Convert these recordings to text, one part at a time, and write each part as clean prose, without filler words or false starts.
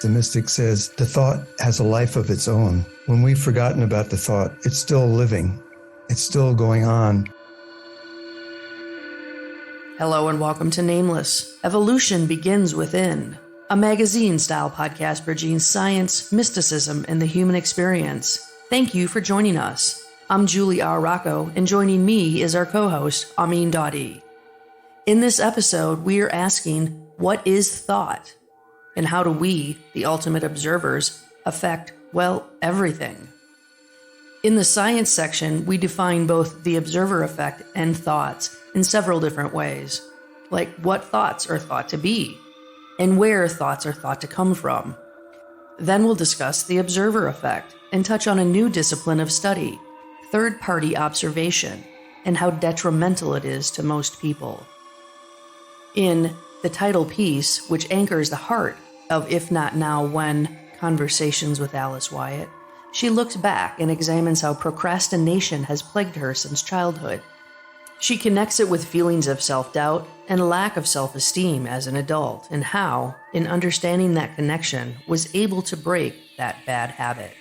the mystic says, the thought has a life of its own. When we've forgotten about the thought, it's still living. It's still going on. Hello and welcome to Nameless. Evolution Begins Within, a magazine-style podcast bridging science, mysticism, and the human experience. Thank you for joining us. I'm Julie R. Rocco, and joining me is our co-host, Amin Dadi. In this episode, we are asking, what is thought? And how do we, the ultimate observers, affect, well, everything? In the science section, we define both the observer effect and thoughts in several different ways, like what thoughts are thought to be, and where thoughts are thought to come from. Then we'll discuss the observer effect and touch on a new discipline of study, third-party observation, and how detrimental it is to most people. In the title piece, which anchors the heart of If Not Now, When, Conversations with Alice Wyatt, she looks back and examines how procrastination has plagued her since childhood. She connects it with feelings of self-doubt and lack of self-esteem as an adult, and how, in understanding that connection, was able to break that bad habit.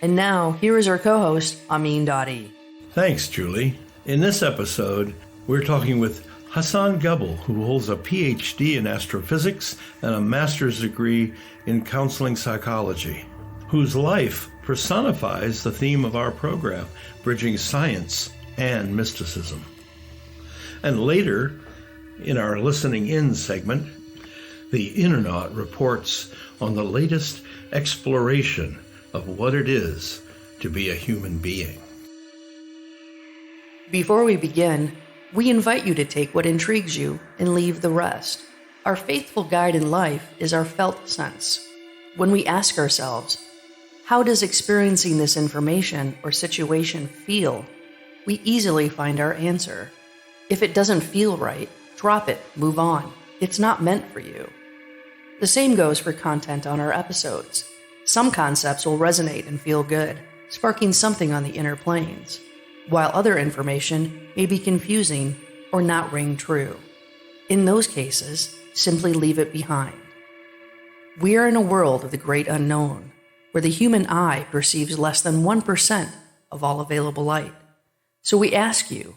And now, here is our co-host, Amin Dadi. Thanks, Julie. In this episode, we're talking with Hassan Gebel, who holds a PhD in astrophysics and a master's degree in counseling psychology, whose life personifies the theme of our program, bridging science and mysticism. And later, in our Listening In segment, the Internet reports on the latest exploration of what it is to be a human being. Before we begin, we invite you to take what intrigues you and leave the rest. Our faithful guide in life is our felt sense. When we ask ourselves, how does experiencing this information or situation feel? We easily find our answer. If it doesn't feel right, drop it, move on. It's not meant for you. The same goes for content on our episodes. Some concepts will resonate and feel good, sparking something on the inner planes, while other information may be confusing or not ring true. In those cases, simply leave it behind. We are in a world of the great unknown, where the human eye perceives less than 1% of all available light. So we ask you,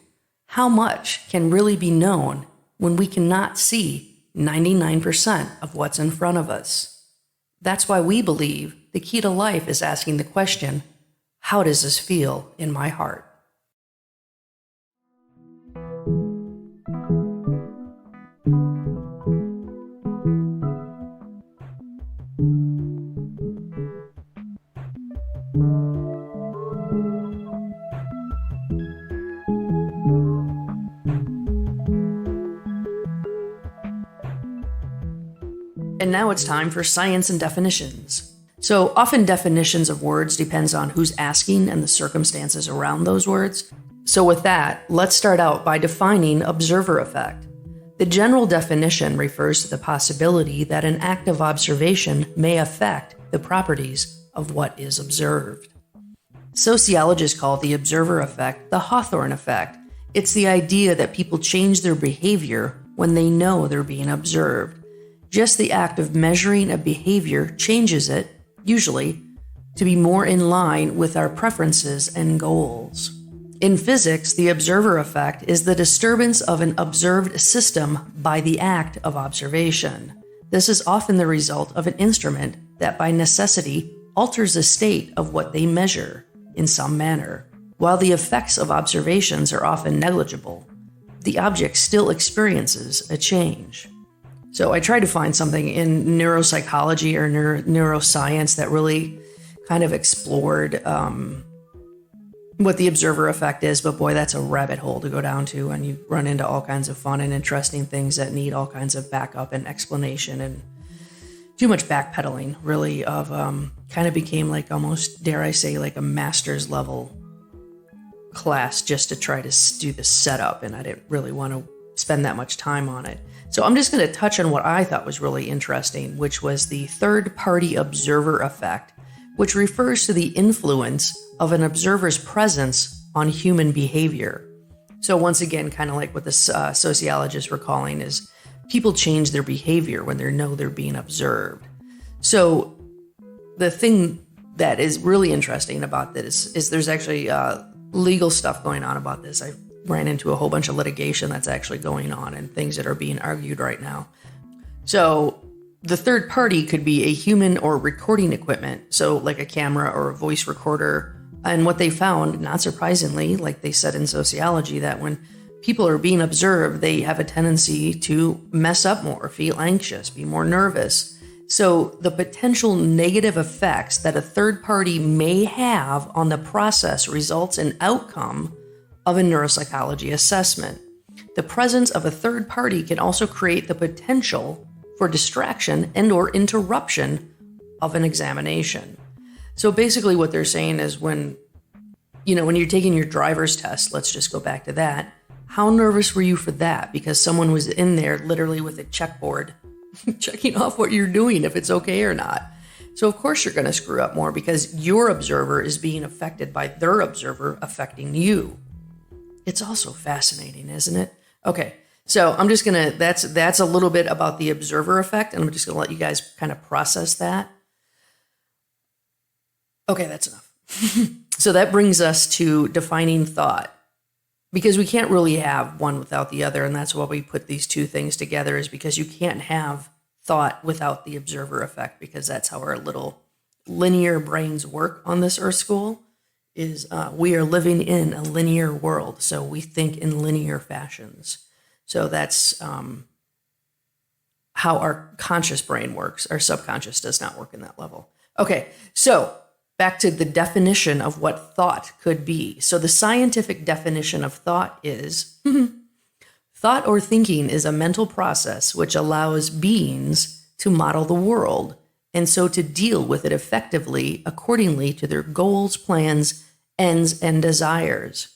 how much can really be known when we cannot see 99% of what's in front of us? That's why we believe the key to life is asking the question, how does this feel in my heart? And now it's time for science and definitions. So often definitions of words depends on who's asking and the circumstances around those words. So with that, let's start out by defining observer effect. The general definition refers to the possibility that an act of observation may affect the properties of what is observed. Sociologists call the observer effect the Hawthorne effect. It's the idea that people change their behavior when they know they're being observed. Just the act of measuring a behavior changes it, usually, to be more in line with our preferences and goals. In physics, the observer effect is the disturbance of an observed system by the act of observation. This is often the result of an instrument that by necessity alters the state of what they measure in some manner. While the effects of observations are often negligible, the object still experiences a change. So I tried to find something in neuropsychology or neuroscience that really kind of explored what the observer effect is, but boy, that's a rabbit hole to go down to, and you run into all kinds of fun and interesting things that need all kinds of backup and explanation, and too much backpedaling, really, of kind of became like almost, dare I say, like a master's level class just to try to do the setup, and I didn't really want to spend that much time on it. So I'm just going to touch on what I thought was really interesting, which was the third-party observer effect, which refers to the influence of an observer's presence on human behavior. So once again, kind of like what the sociologists were calling is people change their behavior when they know they're being observed. So the thing that is really interesting about this is there's actually legal stuff going on about this. I ran into a whole bunch of litigation that's actually going on and things that are being argued right now. So the third party could be a human or recording equipment, so like a camera or a voice recorder. And what they found, not surprisingly, like they said in sociology, that when people are being observed, they have a tendency to mess up more, feel anxious, be more nervous. So the potential negative effects that a third party may have on the process results in outcome of a neuropsychology assessment. The presence of a third party can also create the potential for distraction and or interruption of an examination. So basically what they're saying is when you're taking your driver's test, let's just go back to that. How nervous were you for that? Because someone was in there literally with a checkboard checking off what you're doing, if it's okay or not. So of course you're going to screw up more because your observer is being affected by their observer affecting you. It's also fascinating, isn't it? Okay, so I'm just going to, that's a little bit about the observer effect, and I'm just going to let you guys kind of process that. Okay, that's enough. So that brings us to defining thought, because we can't really have one without the other, and that's why we put these two things together, is because you can't have thought without the observer effect, because that's how our little linear brains work on this Earth School, is we are living in a linear world, so we think in linear fashions. So that's how our conscious brain works. Our subconscious does not work in that level. Okay, so back to the definition of what thought could be. So the scientific definition of thought is, thought or thinking is a mental process which allows beings to model the world, and so to deal with it effectively accordingly to their goals, plans, ends, and desires.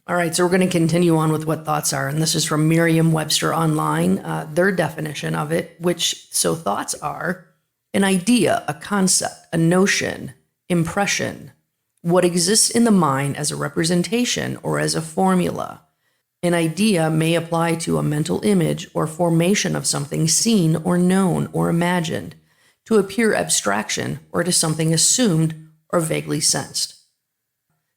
All right, so we're going to continue on with what thoughts are, and this is from Merriam-Webster Online, their definition of it, so thoughts are an idea, a concept, a notion, impression, what exists in the mind as a representation or as a formula. An idea may apply to a mental image or formation of something seen or known or imagined, to a pure abstraction or to something assumed or vaguely sensed.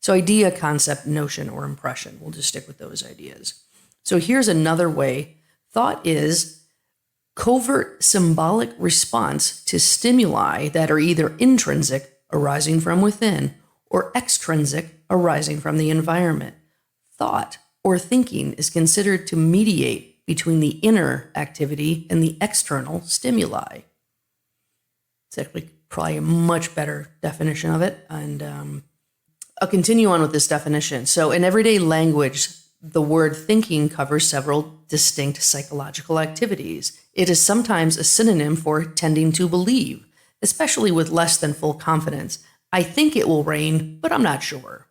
So idea, concept, notion, or impression. We'll just stick with those ideas. So here's another way. Thought is covert symbolic response to stimuli that are either intrinsic, arising from within, or extrinsic, arising from the environment. Thought or thinking is considered to mediate between the inner activity and the external stimuli. It's actually probably a much better definition of it, and I'll continue on with this definition. So in everyday language, the word thinking covers several distinct psychological activities. It is sometimes a synonym for tending to believe, especially with less than full confidence. I think it will rain, but I'm not sure.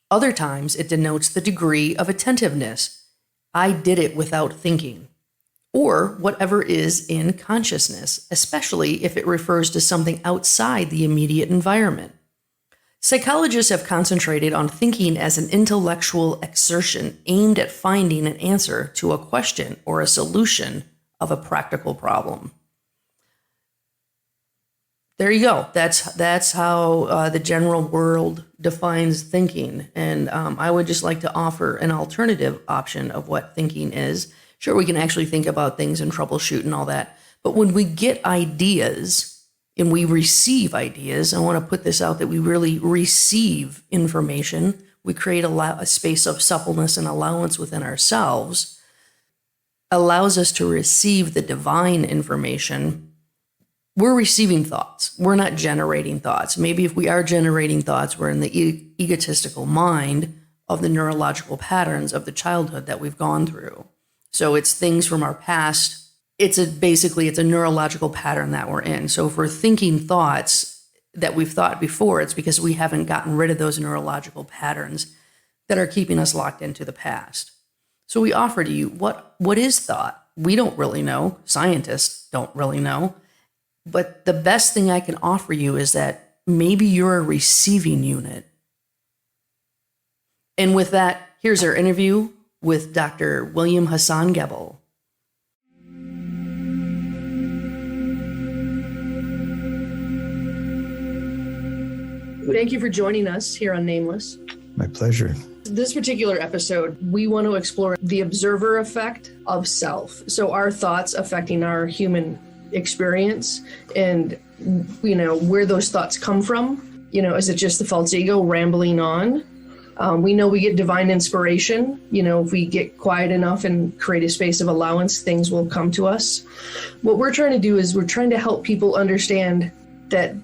Other times, it denotes the degree of attentiveness. I did it without thinking. Or whatever is in consciousness, especially if it refers to something outside the immediate environment. Psychologists have concentrated on thinking as an intellectual exertion aimed at finding an answer to a question or a solution of a practical problem. There you go. That's how the general world defines thinking. And I would just like to offer an alternative option of what thinking is. Sure, we can actually think about things and troubleshoot and all that. But when we get ideas and we receive ideas, I want to put this out that we really receive information. We create a space of suppleness and allowance within ourselves, allows us to receive the divine information. We're receiving thoughts. We're not generating thoughts. Maybe if we are generating thoughts, we're in the egotistical mind of the neurological patterns of the childhood that we've gone through. So it's things from our past. It's a neurological pattern that we're in. So if we're thinking thoughts that we've thought before, it's because we haven't gotten rid of those neurological patterns that are keeping us locked into the past. So we offer to you, what is thought? We don't really know. Scientists don't really know. But the best thing I can offer you is that maybe you're a receiving unit. And with that, here's our interview with Dr. William Hassan Gebel. Thank you for joining us here on Nameless. My pleasure. This particular episode, we want to explore the observer effect of self. So our thoughts affecting our human experience and, where those thoughts come from. Is it just the false ego rambling on? We know we get divine inspiration. If we get quiet enough and create a space of allowance, things will come to us. What we're trying to do is we're trying to help people understand that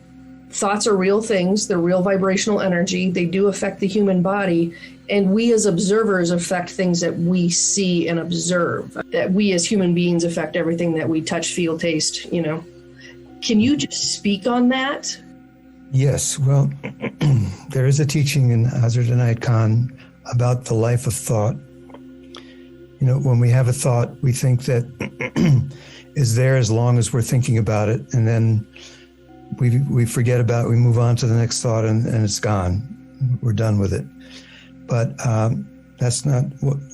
thoughts are real things. They're real vibrational energy. They do affect the human body. And we as observers affect things that we see and observe. That we as human beings affect everything that we touch, feel, taste, Can you just speak on that? Yes. Well, there is a teaching in Hazrat Inayat Khan about the life of thought. When we have a thought, we think that is there as long as we're thinking about it. And then we forget about it, we move on to the next thought and it's gone. We're done with it. But that's not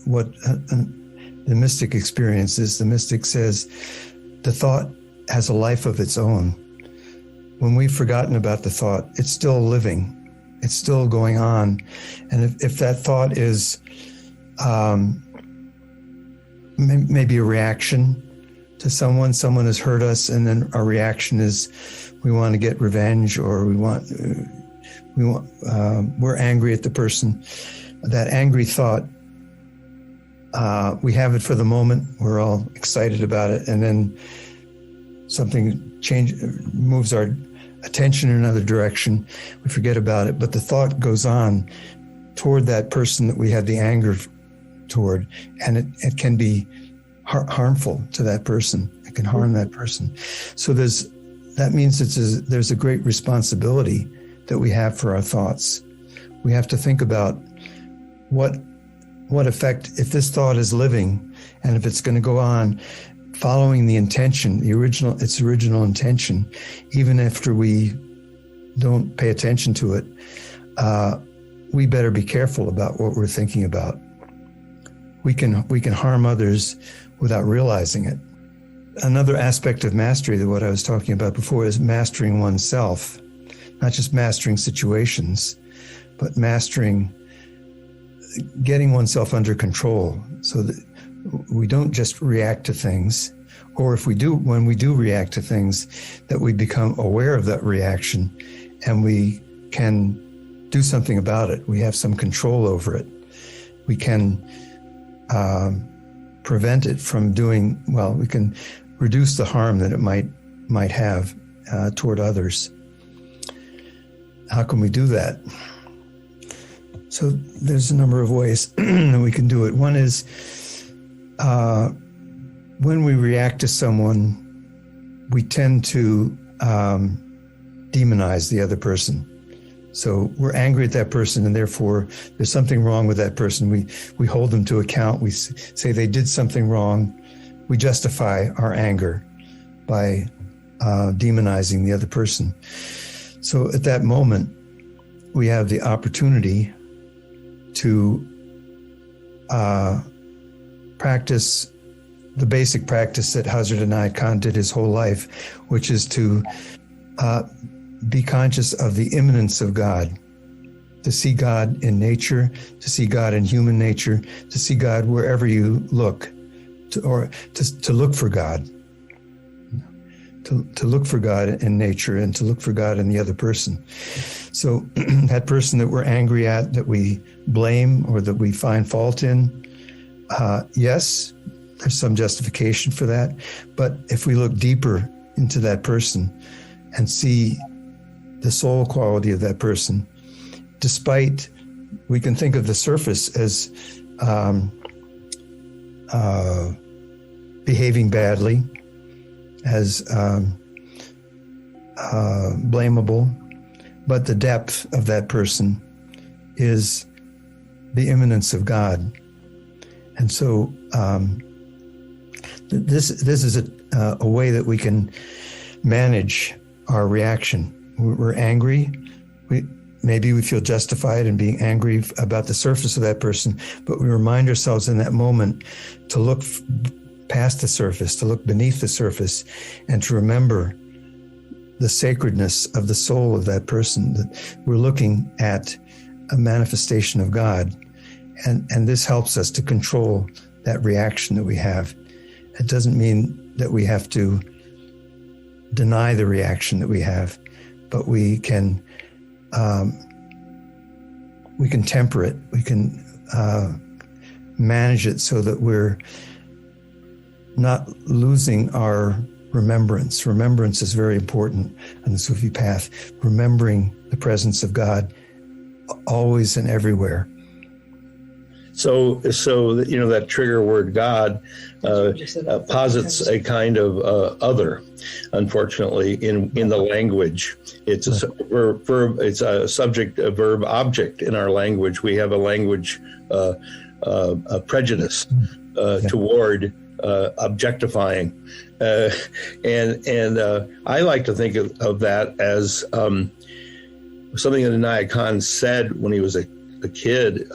what the mystic experience is. The mystic says the thought has a life of its own. When we've forgotten about the thought, it's still living. It's still going on. And if that thought is maybe a reaction to someone has hurt us, and then our reaction is we want to get revenge, or we're angry at the person. That angry thought, we have it for the moment. We're all excited about it, and then something moves our attention in another direction. We forget about it, but the thought goes on toward that person that we have the anger toward, and it can be harmful to that person. It can harm that person. So that means there's a great responsibility that we have for our thoughts. We have to think about what effect, if this thought is living, and if it's going to go on following the intention, its original intention, even after we don't pay attention to it, we better be careful about what we're thinking about. We can harm others without realizing it. Another aspect of mastery, that what I was talking about before, is mastering oneself. Not just mastering situations, but getting oneself under control, so that we don't just react to things, or when we do react to things, that we become aware of that reaction and we can do something about it. We have some control over it. We can prevent it from we can reduce the harm that it might have toward others. How can we do that? So there's a number of ways that we can do it. One is when we react to someone, we tend to demonize the other person. So we're angry at that person, and therefore there's something wrong with that person. We hold them to account. We say they did something wrong. We justify our anger by demonizing the other person. So at that moment, we have the opportunity to practice the basic practice that Hazrat Inayat Khan did his whole life, which is to be conscious of the immanence of God, to see God in nature, to see God in human nature, to see God wherever you look, to look for God, to look for God in nature, and to look for God in the other person. So that person that we're angry at, that we blame or that we find fault in, yes, there's some justification for that. But if we look deeper into that person and see the soul quality of that person, we can think of the surface as behaving badly, as blamable, but the depth of that person is the immanence of God. And so this is a way that we can manage our reaction. We're angry. Maybe we feel justified in being angry about the surface of that person, but we remind ourselves in that moment to look past the surface, to look beneath the surface, and to remember the sacredness of the soul of that person, that we're looking at a manifestation of God. And this helps us to control that reaction that we have. It doesn't mean that we have to deny the reaction that we have, but we can temper it. We can manage it so that we're not losing our remembrance. Remembrance is very important on the Sufi path. Remembering the presence of God always and everywhere. So that trigger word God posits a kind of other. Unfortunately, in the language, it's a verb. It's a subject, a verb, object in our language. We have a language a prejudice toward objectifying, and I like to think of that as something that Inaya Khan said when he was a kid.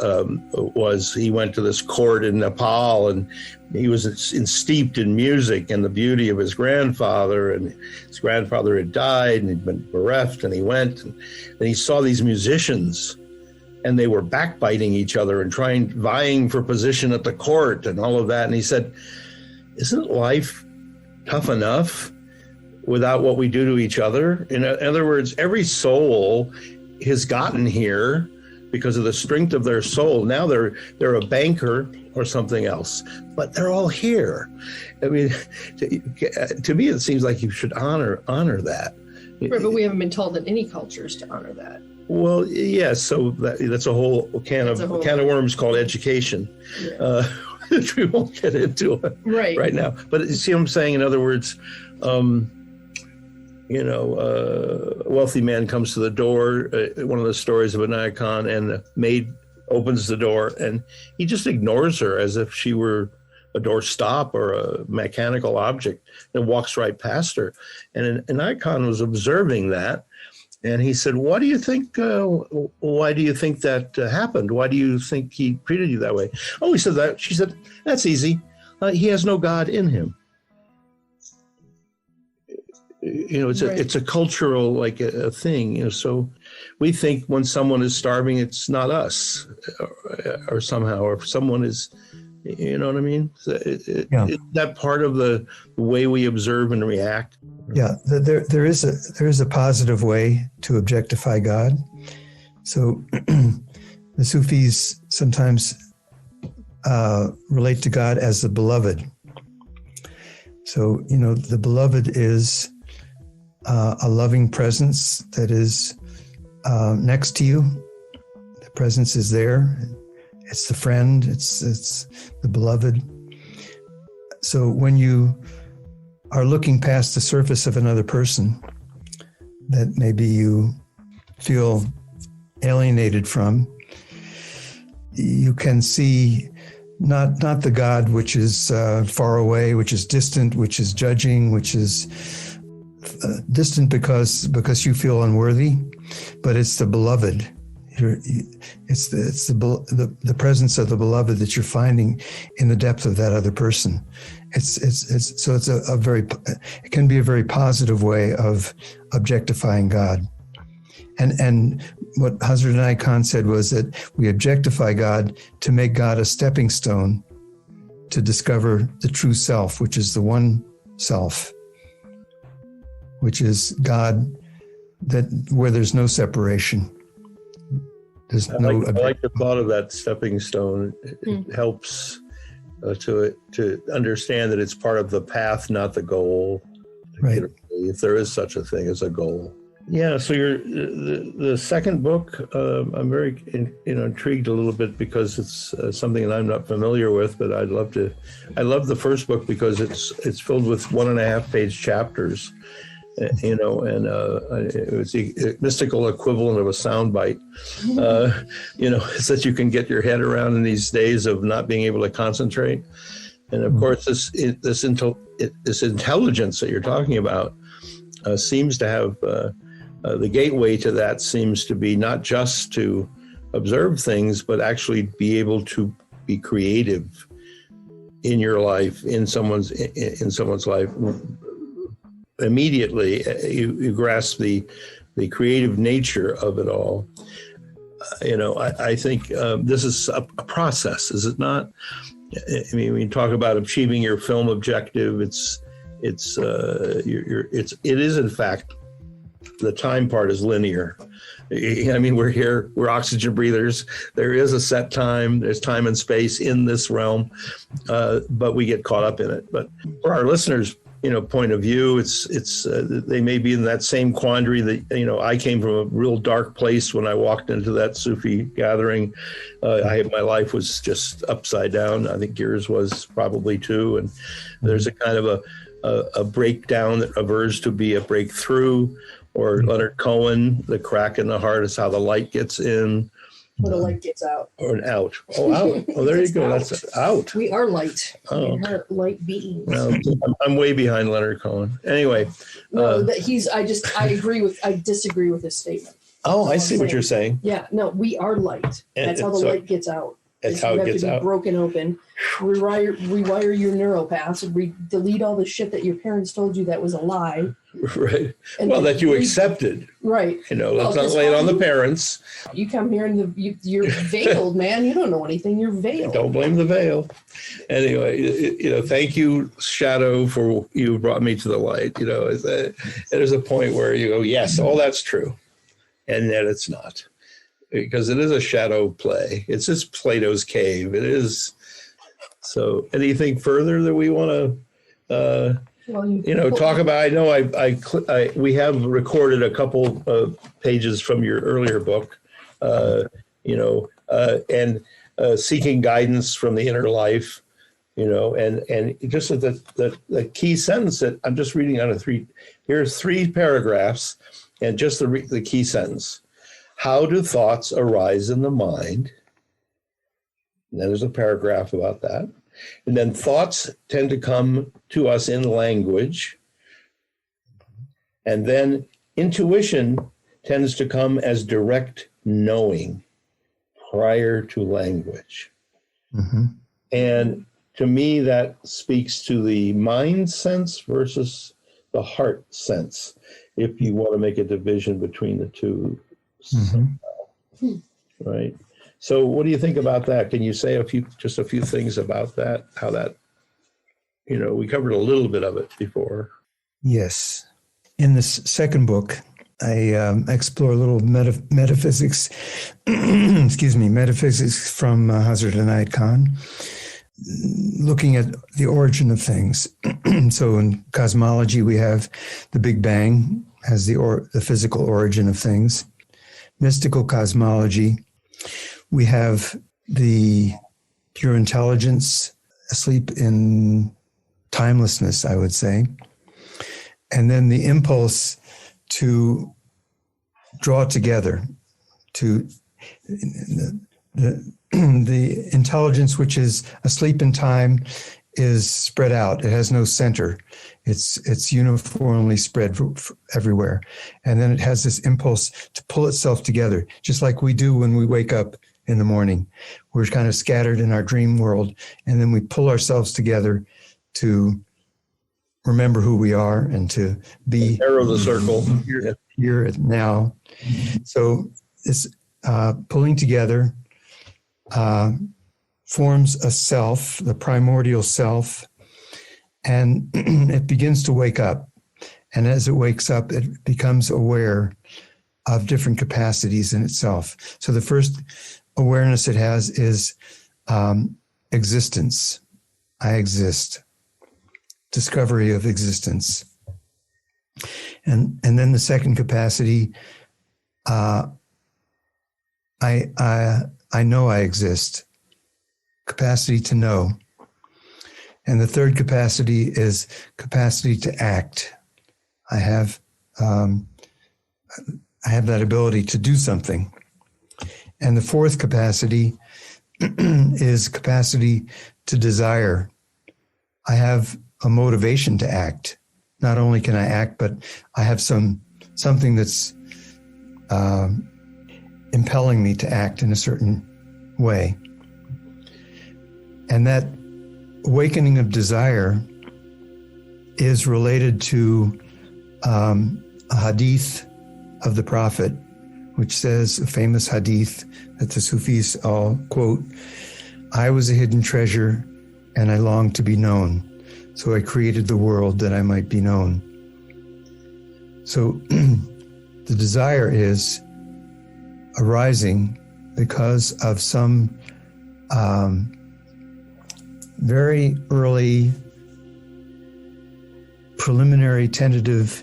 Was he went to this court in Nepal, and he was steeped in music and the beauty of his grandfather, and his grandfather had died and he'd been bereft, and he went and he saw these musicians, and they were backbiting each other and vying for position at the court and all of that. And he said, isn't life tough enough without what we do to each other? In other words, every soul has gotten here because of the strength of their soul. Now they're a banker or something else, but they're all here. I mean, to me, it seems like you should honor that. Right, but we haven't been told in any cultures to honor that. Well, yes. So that's a whole can of worms called education, which we won't get into right now. But you see what I'm saying? In other words, a wealthy man comes to the door, one of the stories of Inaya Khan, and the maid opens the door, and he just ignores her as if she were a doorstop or a mechanical object, and walks right past her. And Inaya Khan was observing that, and he said, why do you think that happened? Why do you think he treated you that way? Oh, he said that. She said, that's easy. He has no God in him. It's a cultural a thing. So we think when someone is starving, it's not us, or somehow, or if someone is, you know what I mean? Is that part of the way we observe and react? Yeah, there is a positive way to objectify God. So the Sufis sometimes relate to God as the beloved. So, the beloved is a loving presence that is next to you. The presence is there. It's the friend. It's the beloved. So when you are looking past the surface of another person that maybe you feel alienated from, you can see not the God which is far away, which is distant, which is judging, which is distant because you feel unworthy, but it's the beloved. It's the presence of the beloved that you're finding in the depth of that other person. It can be a very positive way of objectifying God. And what Hazrat Inaya Khan said was that we objectify God to make God a stepping stone to discover the true self, which is the one self, which is God, where there's no separation. I like the thought of that stepping stone. It helps to understand that it's part of the path, not the goal. Right. If there is such a thing as a goal. Yeah. So the second book, I'm very intrigued a little bit because it's something that I'm not familiar with, but I love the first book because it's filled with 1.5 page chapters. And it's the mystical equivalent of a soundbite, so that you can get your head around in these days of not being able to concentrate. And of course, this intelligence that you're talking about seems to have the gateway to that seems to be not just to observe things, but actually be able to be creative in your life, in someone's life. immediately you grasp the creative nature of it all. I think this is a process, is it not? I mean, when you talk about achieving your film objective, it is in fact, the time part is linear. I mean, we're oxygen breathers. There is a set time. There's time and space in this realm, but we get caught up in it. But for our listeners, point of view, it's they may be in that same quandary that, I came from a real dark place when I walked into that Sufi gathering. My life was just upside down. I think yours was probably too. And there's a kind of a breakdown that averts to be a breakthrough. Or Leonard Cohen, the crack in the heart is how the light gets in. Or the light gets out. Or an out. Oh, out. Oh, there you go. Out. That's out. We are light. Oh. We are light beings. Well, I'm way behind Leonard Cohen. Anyway. No, I disagree with his statement. Oh, I see what you're saying. Yeah, no, we are light. That's how the light gets out. That's how it gets out. Broken open, rewire your neural paths, delete all the shit that your parents told you that was a lie. Right. Well, that you accepted. Right. Let's not lay it on the parents. You come here and you're veiled, man. You don't know anything. You're veiled. Don't blame the veil. Anyway, thank you, Shadow, for you brought me to the light. There's a point where you go, yes, all that's true. And yet it's not. Because it is a shadow play. It's just Plato's cave. It is. So anything further that we want to, talk about? I know we have recorded a couple of pages from your earlier book, and seeking guidance from the inner life, and just the key sentence that I'm just reading out of three. Here's 3 paragraphs, and just the key sentence. How do thoughts arise in the mind? And then there's a paragraph about that. And then thoughts tend to come to us in language. And then intuition tends to come as direct knowing prior to language. Mm-hmm. And to me, that speaks to the mind sense versus the heart sense, if you want to make a division between the two. Mm-hmm. Right. So what do you think about that? Can you say a few things about that? How that, we covered a little bit of it before. Yes. In this second book, I explore a little metaphysics, metaphysics from Hazrat Inayat Khan, looking at the origin of things. So in cosmology, we have the Big Bang as the physical origin of things. Mystical cosmology, we have the pure intelligence asleep in timelessness, I would say. And then the impulse to draw together, to the intelligence which is asleep in time is spread out. It has no center. It's uniformly spread everywhere. And then it has this impulse to pull itself together, just like we do when we wake up in the morning. We're kind of scattered in our dream world, and then we pull ourselves together to remember who we are and to be arrow the circle here now. So this pulling together forms a self, the primordial self, and it begins to wake up. And as it wakes up, it becomes aware of different capacities in itself. So the first awareness it has is existence. I exist. Discovery of existence. And then the second capacity, I know I exist. Capacity to know. And the third capacity is capacity to act. I have that ability to do something. And the fourth capacity is capacity to desire. I have a motivation to act. Not only can I act, but I have something that's impelling me to act in a certain way. And that awakening of desire is related to a hadith of the Prophet, which says, a famous hadith that the Sufis all quote, "I was a hidden treasure and I longed to be known. So I created the world that I might be known." So the desire is arising because of some very early preliminary tentative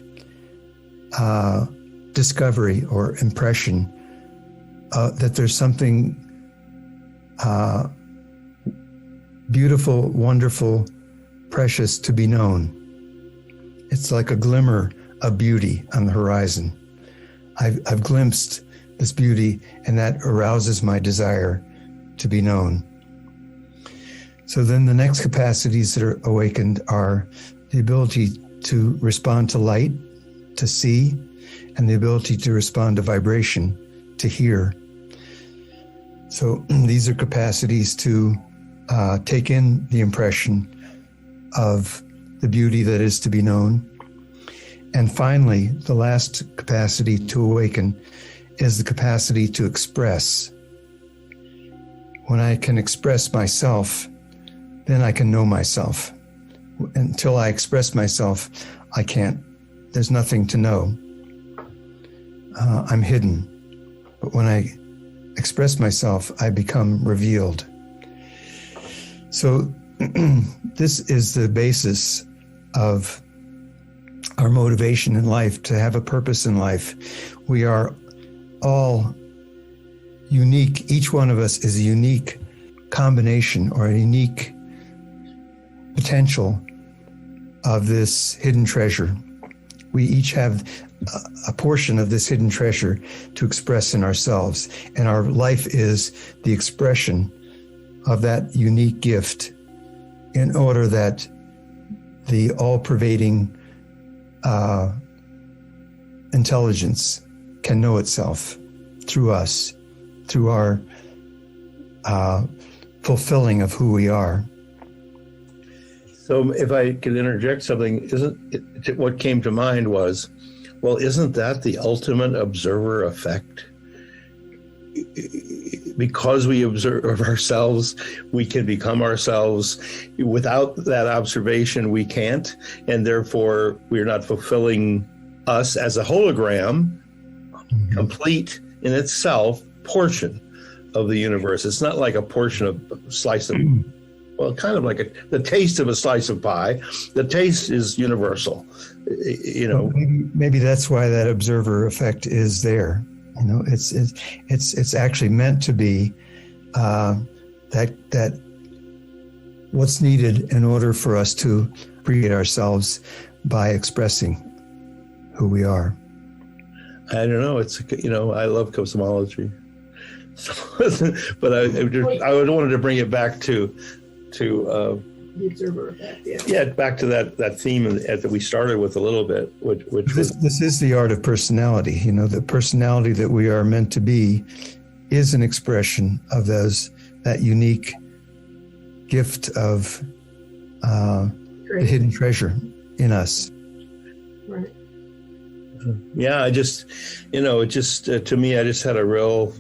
discovery or impression that there's something beautiful, wonderful, precious to be known. It's like a glimmer of beauty on the horizon. I've glimpsed this beauty, and that arouses my desire to be known. So then the next capacities that are awakened are the ability to respond to light, to see, and the ability to respond to vibration, to hear. So these are capacities to take in the impression of the beauty that is to be known. And finally, the last capacity to awaken is the capacity to express. When I can express myself, then I can know myself. Until I express myself, I can't. There's nothing to know. I'm hidden. But when I express myself, I become revealed. So this is the basis of our motivation in life, to have a purpose in life. We are all unique. Each one of us is a unique combination or a unique potential of this hidden treasure. We each have a portion of this hidden treasure to express in ourselves, and our life is the expression of that unique gift in order that the all-pervading intelligence can know itself through us, through our fulfilling of who we are. So if I could interject something, what came to mind was, well, isn't that the ultimate observer effect? Because we observe ourselves, we can become ourselves. Without that observation, we can't, and therefore we're not fulfilling us as a hologram, complete in itself, portion of the universe. It's not like a portion of a slice of, well, kind of like the taste of a slice of pie. The taste is universal, you know. Well, maybe that's why that observer effect is there. You know, it's actually meant to be that what's needed in order for us to create ourselves by expressing who we are. I don't know. It's, you know, I love cosmology, but I wanted to bring it back to the observer effect. Yeah, back to that theme that we started with a little bit, which this is the art of personality. You know, the personality that we are meant to be is an expression of that unique gift of the hidden treasure in us. Right. Yeah, I just, you know, to me, I just had a real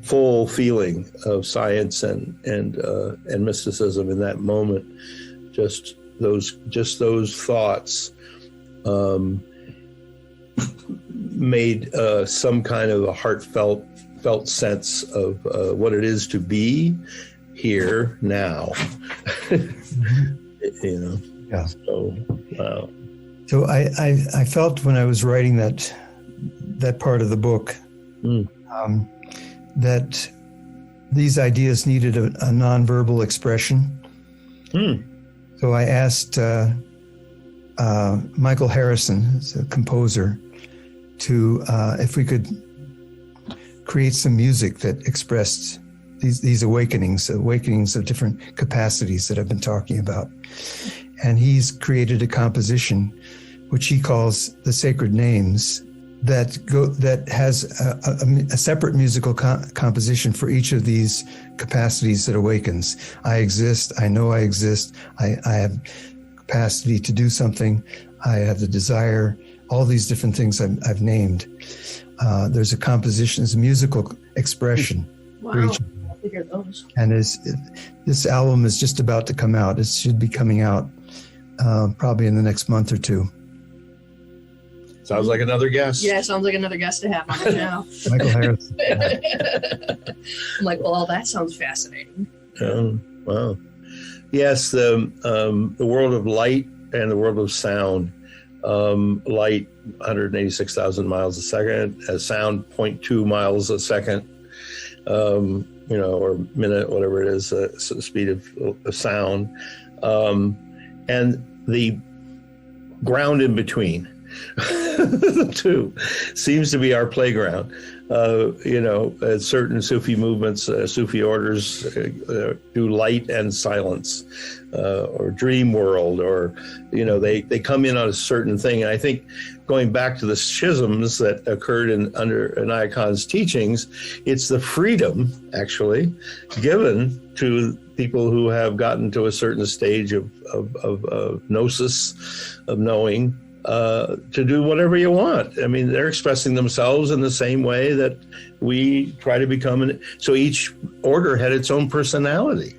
full feeling of science and mysticism in that moment. Just those thoughts made some kind of a felt sense of what it is to be here now. You know. Yeah. So wow. So I felt when I was writing that part of the book that these ideas needed a nonverbal expression. So I asked Michael Harrison, who's a composer, to if we could create some music that expressed these awakenings of different capacities that I've been talking about. And he's created a composition which he calls the Sacred Names, that has a separate musical composition for each of these capacities that awakens. I exist. I know I exist. I have capacity to do something. I have the desire. all these different things I've named. There's a composition, there's a musical expression. Wow. I'll figure those. And this album is just about to come out. It should be coming out probably in the next month or two. Sounds like another guest. Yeah, sounds like another guest to have on it now. Michael Harris. I'm like, well, that sounds fascinating. Wow. Yes, the world of light and the world of sound. Light, 186,000 miles a second. Sound, 0.2 miles a second. Or minute, whatever it is, the speed of sound. And the ground in between. The two seems to be our playground. Certain Sufi movements, Sufi orders do light and silence, or dream world, or, they come in on a certain thing. And I think going back to the schisms that occurred under Inaya Khan's teachings, it's the freedom actually given to people who have gotten to a certain stage of gnosis, of knowing, to do whatever you want. I mean, they're expressing themselves in the same way that we try to become. So each order had its own personality,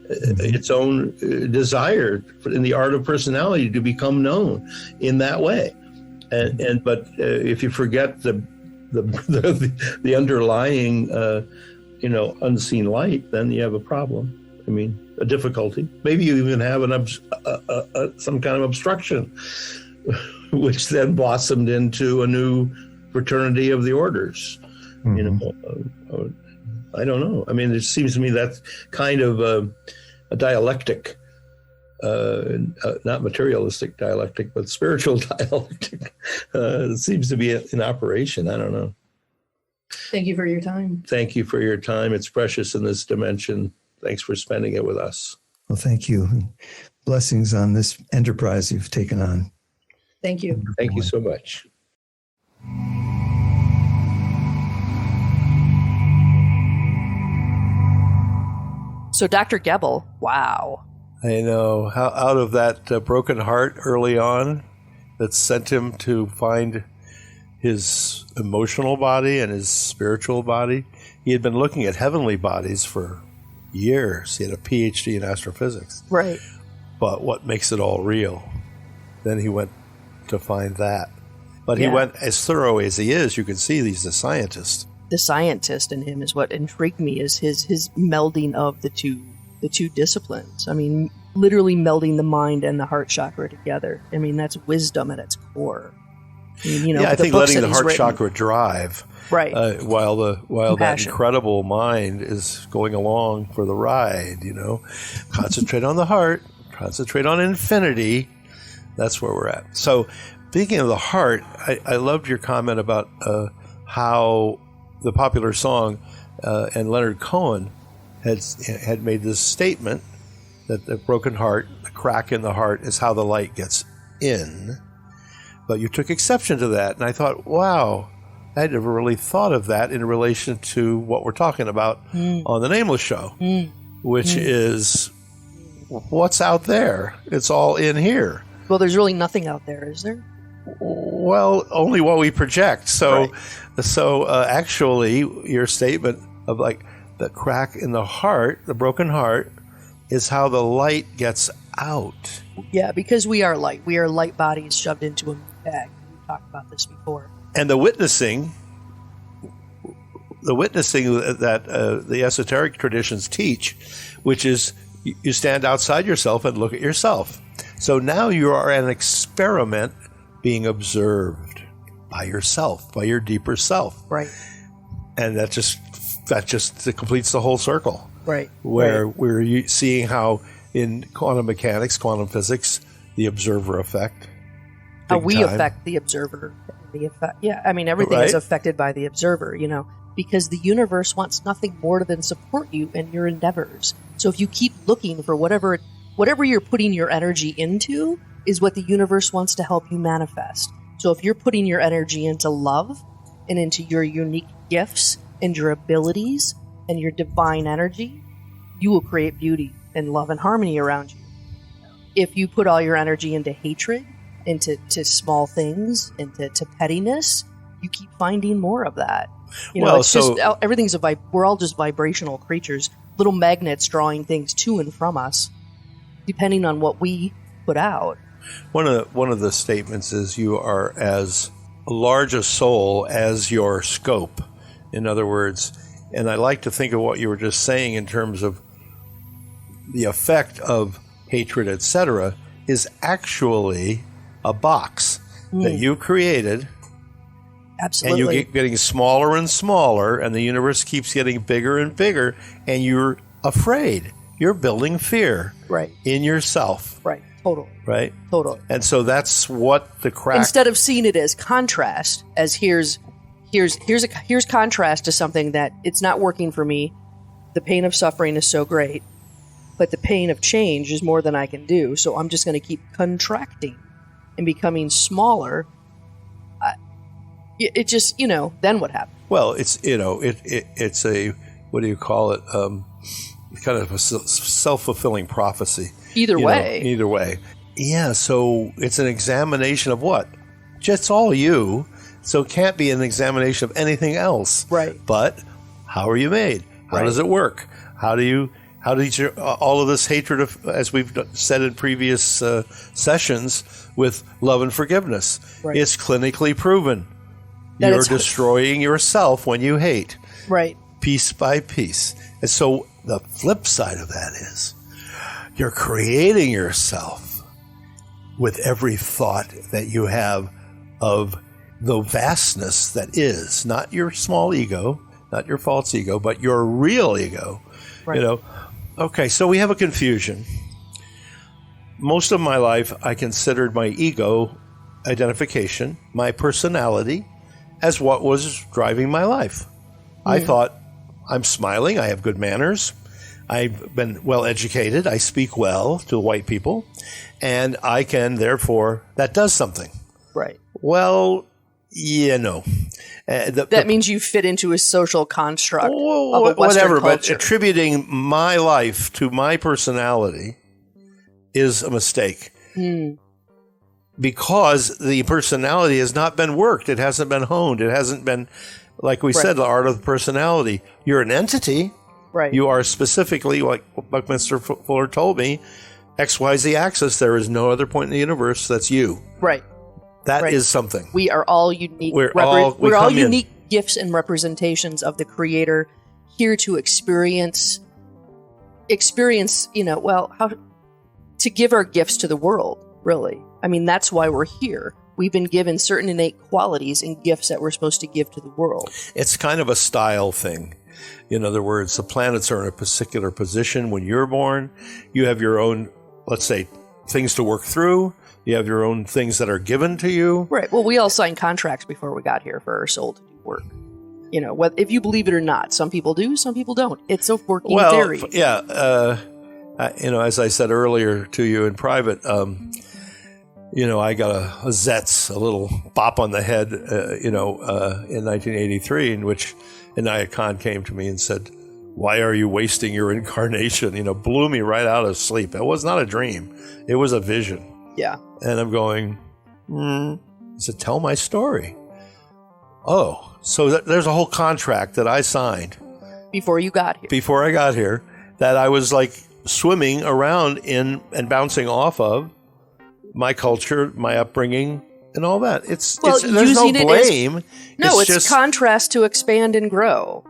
its own desire in the art of personality to become known in that way. But if you forget the underlying, unseen light, then you have a problem. I mean, a difficulty. Maybe you even have some kind of obstruction, which then blossomed into a new fraternity of the orders. Mm-hmm. I don't know. I mean, it seems to me that's kind of a dialectic, not materialistic dialectic, but spiritual dialectic. It seems to be in operation. I don't know. Thank you for your time. Thank you for your time. It's precious in this dimension. Thanks for spending it with us. Well, thank you. Blessings on this enterprise you've taken on. Thank you. Thank you so much. So Dr. Gebel, wow. I know. How out of that broken heart early on that sent him to find his emotional body and his spiritual body. He had been looking at heavenly bodies for years. He had a PhD in astrophysics. Right. But what makes it all real? Then he went to find that. But he went as thorough as he is. You can see he's a scientist. The scientist in him is what intrigued me, is his melding of the two disciplines. I mean, literally melding the mind and the heart chakra together. I mean, that's wisdom at its core. I mean, I think letting the heart chakra drive, right, while that incredible mind is going along for the ride. Concentrate on the heart, concentrate on infinity. That's where we're at. So, speaking of the heart, I loved your comment about how the popular song and Leonard Cohen had made this statement that the broken heart, the crack in the heart, is how the light gets in. But you took exception to that, and I thought, wow, I never really thought of that in relation to what we're talking about on the Nameless Show, which is what's out there. It's all in here. Well, there's really nothing out there, is there? Well, only what we project. So actually, your statement of like the crack in the heart, the broken heart, is how the light gets out. Yeah, because we are light. We are light bodies shoved into a bag. We talked about this before. And the witnessing that the esoteric traditions teach, which is you stand outside yourself and look at yourself. So now you are an experiment being observed by yourself, by your deeper self. Right. And that just completes the whole circle. Right. Where we're seeing how in quantum mechanics, quantum physics, the observer effect. How we affect the observer. Everything is affected by the observer, because the universe wants nothing more than support you in your endeavors. So if you keep looking for whatever you're putting your energy into is what the universe wants to help you manifest. So if you're putting your energy into love and into your unique gifts and your abilities and your divine energy, you will create beauty and love and harmony around you. If you put all your energy into hatred into small things, into pettiness, you keep finding more of that. Everything's we're all just vibrational creatures, little magnets drawing things to and from us, depending on what we put out. One of the statements is you are as large a soul as your scope. In other words, and I like to think of what you were just saying in terms of the effect of hatred, etc., is actually a box that you created. Absolutely. And you keep getting smaller and smaller, and the universe keeps getting bigger and bigger, and you're afraid. You're building fear in yourself. Right. Totally. Right? Totally. And so that's what the crack... Instead of seeing it as contrast, as here's contrast to something that it's not working for me, the pain of suffering is so great, but the pain of change is more than I can do, so I'm just going to keep contracting and becoming smaller. It just, then what happens? Well, it's, it's a, what do you call it? Kind of a self-fulfilling prophecy. Either way. Yeah, so it's an examination of what? Just all you. So it can't be an examination of anything else. Right. But how are you made? How does it work? How did all of this hatred of, as we've said in previous sessions, with love and forgiveness? Right. It's clinically proven. You're destroying yourself when you hate. Right. Piece by piece. And so the flip side of that is you're creating yourself with every thought that you have of the vastness that is, not your small ego, not your false ego, but your real ego. Right. Okay, so we have a confusion. Most of my life, I considered my ego identification, my personality, as what was driving my life. I thought, I'm smiling, I have good manners, I've been well educated, I speak well to white people, and I can, therefore, that does something. Right. Well, no. That means you fit into a social construct of a Western whatever, culture. But attributing my life to my personality is a mistake. Because the personality has not been worked. It hasn't been honed. It hasn't been, like we said, the art of the personality. You're an entity. Right. You are specifically, like Buckminster Fuller told me, XYZ axis. There is no other point in the universe that's you. Right. That is something. We are all unique. We're all unique gifts and representations of the Creator, here to experience. To give our gifts to the world. Really, I mean, that's why we're here. We've been given certain innate qualities and gifts that we're supposed to give to the world. It's kind of a style thing. In other words, the planets are in a particular position when you're born. You have your own, let's say, things to work through. You have your own things that are given to you. Right. Well, we all signed contracts before we got here for our soul to do work. If you believe it or not, some people do, some people don't. It's a working theory. Yeah. As I said earlier to you in private, I got a Zetz, a little bop on the head, in 1983, in which Inaya Khan came to me and said, "Why are you wasting your incarnation?" Blew me right out of sleep. It was not a dream. It was a vision. Yeah. And I'm going, I said, tell my story. Oh, so there's a whole contract that I signed. Before you got here. Before I got here, that I was like swimming around in and bouncing off of my culture, my upbringing, and all that. There's no blame. It's just contrast to expand and grow.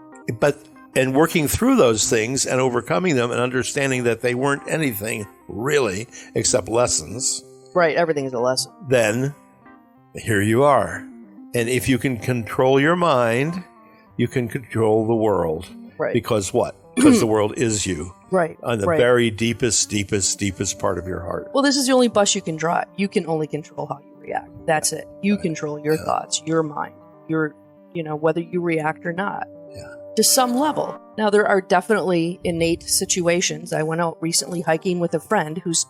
And working through those things and overcoming them and understanding that they weren't anything really except lessons. Right, everything is a lesson. Then here you are. And if you can control your mind, you can control the world. Right. Because what? Because the world is you. Right. On the very deepest part of your heart. Well, this is the only bus you can drive. You can only control how you react. That's it. You control your thoughts, your mind, whether you react or not. Yeah. To some level. Now, there are definitely innate situations. I went out recently hiking with a friend who's,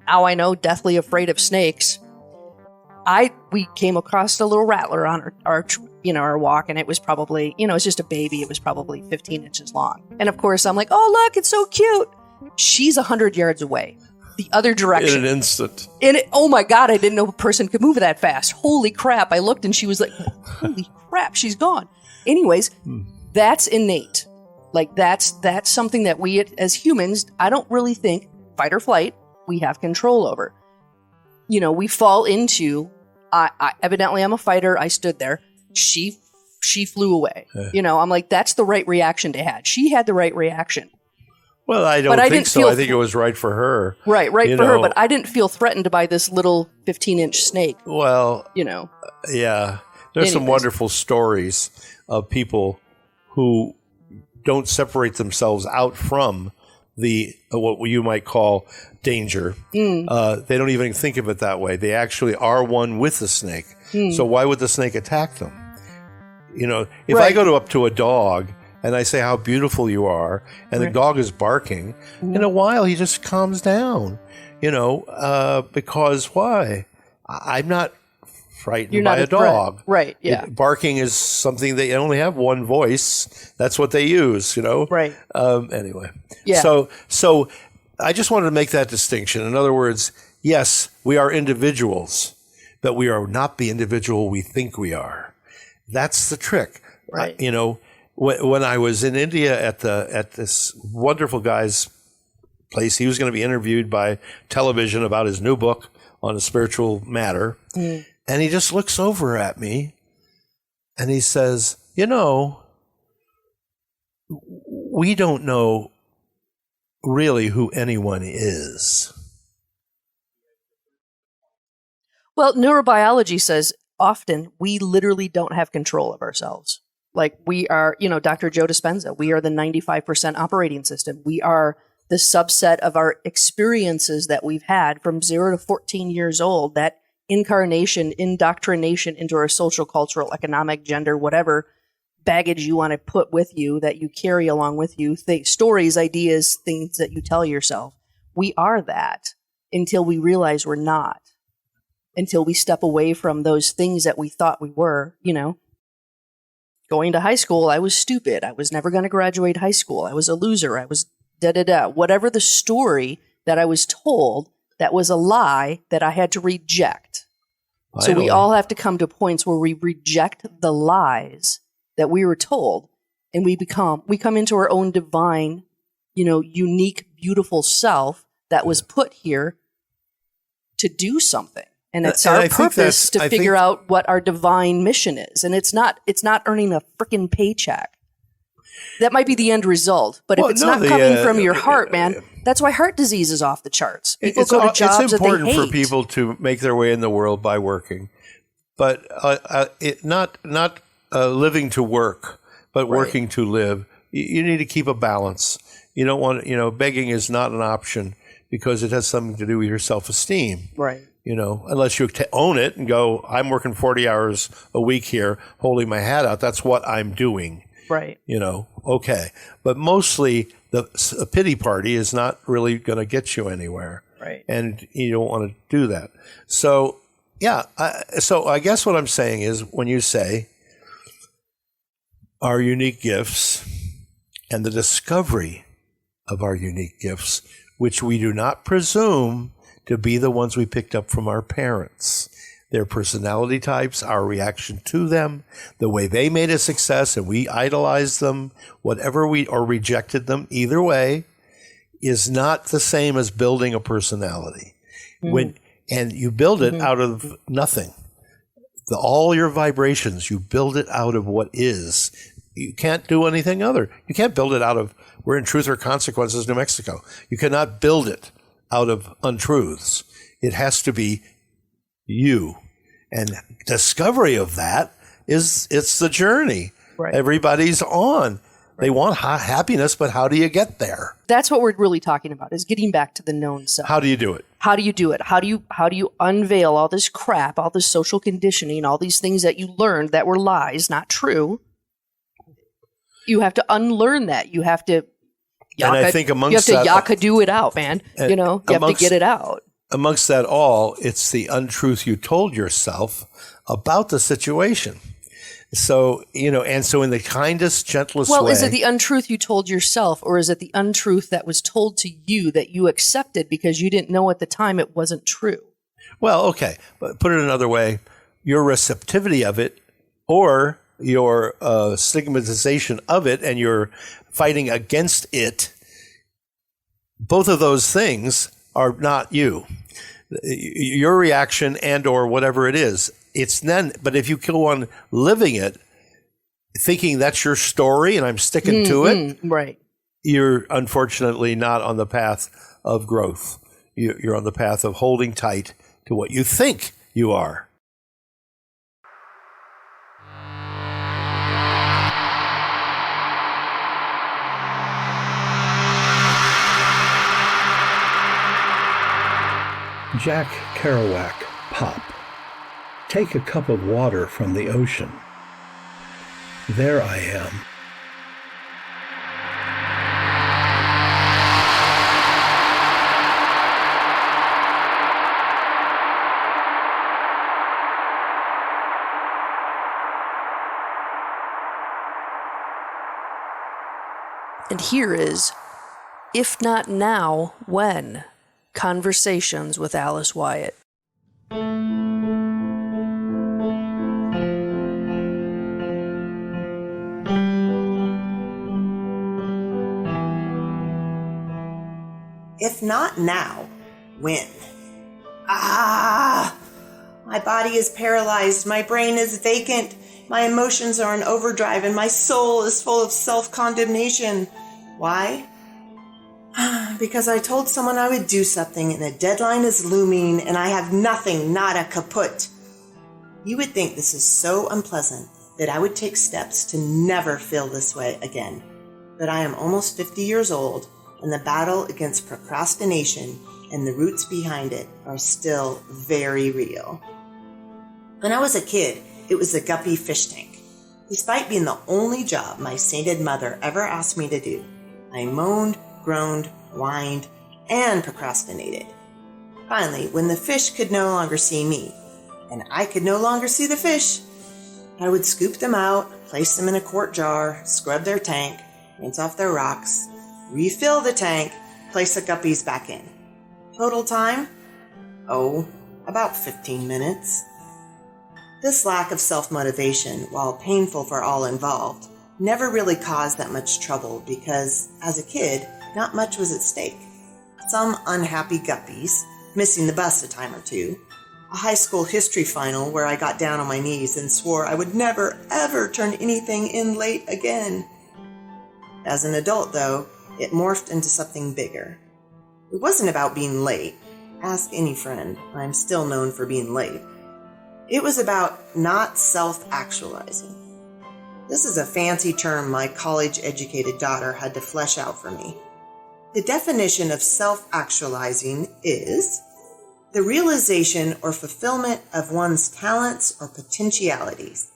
now I know, deathly afraid of snakes. We came across a little rattler on our walk, and it was probably, it's just a baby. It was probably 15 inches long. And of course, I'm like, oh, look, it's so cute. She's 100 yards away. the other direction. In an instant. Oh my God, I didn't know a person could move that fast. Holy crap. I looked and she was like, holy crap, she's gone. Anyways, that's innate. Like that's something that we as humans, I don't really think fight or flight, we have control over. We fall into, I evidently I'm a fighter. I stood there. She flew away. I'm like, that's the right reaction to have. She had the right reaction. Well, I don't think so. I think it was right for her. Right for her. But I didn't feel threatened by this little 15-inch snake. Well, yeah. There's some wonderful stories of people who don't separate themselves out from the what you might call danger. They don't even think of it that way. They actually are one with the snake. So why would the snake attack them? If I go up to a dog and I say how beautiful you are, and the dog is barking, in a while he just calms down. Because why? I'm not frightened by a dog. Right, yeah. Barking is something they only have one voice. That's what they use, Right. Anyway. Yeah. So I just wanted to make that distinction. In other words, yes, we are individuals, but we are not the individual we think we are. That's the trick. Right. When I was in India at this wonderful guy's place, he was going to be interviewed by television about his new book on a spiritual matter. And he just looks over at me and he says, we don't know really who anyone is. Well, neurobiology says often we literally don't have control of ourselves. Like we are, Dr. Joe Dispenza, we are the 95% operating system. We are the subset of our experiences that we've had from 0 to 14 years old, that incarnation, indoctrination into our social, cultural, economic, gender, whatever baggage you want to put with you, that you carry along with you, stories, ideas, things that you tell yourself. We are that until we realize we're not, until we step away from those things that we thought we were. Going to high school, I was stupid. I was never going to graduate high school. I was a loser. I was da-da-da. Whatever the story that I was told, that was a lie that I had to reject. So we all have to come to points where we reject the lies that we were told, and we come into our own divine, unique, beautiful self that was put here to do something. And it's our purpose to figure out what our divine mission is. And it's not earning a freaking paycheck. That might be the end result. But if it's not coming from your heart, man, that's why heart disease is off the charts. People go to jobs it's important that they hate. for people to make their way in the world by working. But not living to work, but working to live. You need to keep a balance. You don't want, begging is not an option because it has something to do with your self-esteem. Right. Unless you own it and go, I'm working 40 hours a week here, holding my hat out. That's what I'm doing. Right. Okay. But mostly a pity party is not really going to get you anywhere. Right. And you don't want to do that. So, yeah. So I guess what I'm saying is when you say our unique gifts and the discovery of our unique gifts, which we do not presume to be the ones we picked up from our parents. Their personality types, our reaction to them, the way they made a success and we idolized them, whatever or rejected them, either way, is not the same as building a personality. And you build it out of nothing. All your vibrations, you build it out of what is. You can't do anything other. You can't build it out of, we're in Truth or Consequences, New Mexico. You cannot build it out of untruths. It has to be you. And discovery of that it's the journey. Right. Everybody's on. Right. They want happiness, but how do you get there? That's what we're really talking about, is getting back to the known self. How do you do it? How do you do it? How do you unveil all this crap, all this social conditioning, all these things that you learned that were lies, not true? You have to unlearn that. You have to and I think amongst you have to yakadoo it out, man. You have to get it out. Amongst that all, it's the untruth you told yourself about the situation. So, and so in the kindest, gentlest way. Well, is it the untruth you told yourself, or is it the untruth that was told to you that you accepted because you didn't know at the time it wasn't true? Well, okay. But put it another way, your receptivity of it or your stigmatization of it and your fighting against it, both of those things are not you. Your reaction and or whatever it is, it's then, but if you go on living it, thinking that's your story and I'm sticking to it, right, you're unfortunately not on the path of growth. You're on the path of holding tight to what you think you are. Jack Kerouac, Pop. Take a cup of water from the ocean. There I am. And here is If Not Now, When? Conversations with Alice Wyatt. If not now, when? My body is paralyzed, my brain is vacant, my emotions are in overdrive, and my soul is full of self-condemnation. Why? Because I told someone I would do something, and a deadline is looming, and I have nothing, nada, kaput. You would think this is so unpleasant that I would take steps to never feel this way again. But I am almost 50 years old, and the battle against procrastination and the roots behind it are still very real. When I was a kid, it was the guppy fish tank. Despite being the only job my sainted mother ever asked me to do, I moaned, groaned, whined, and procrastinated. Finally, when the fish could no longer see me, and I could no longer see the fish, I would scoop them out, place them in a quart jar, scrub their tank, rinse off their rocks, refill the tank, place the guppies back in. Total time? About 15 minutes. This lack of self-motivation, while painful for all involved, never really caused that much trouble because, as a kid, not much was at stake. Some unhappy guppies, missing the bus a time or two, a high school history final where I got down on my knees and swore I would never, ever turn anything in late again. As an adult, though, it morphed into something bigger. It wasn't about being late. Ask any friend. I'm still known for being late. It was about not self-actualizing. This is a fancy term my college-educated daughter had to flesh out for me. The definition of self-actualizing is the realization or fulfillment of one's talents or potentialities.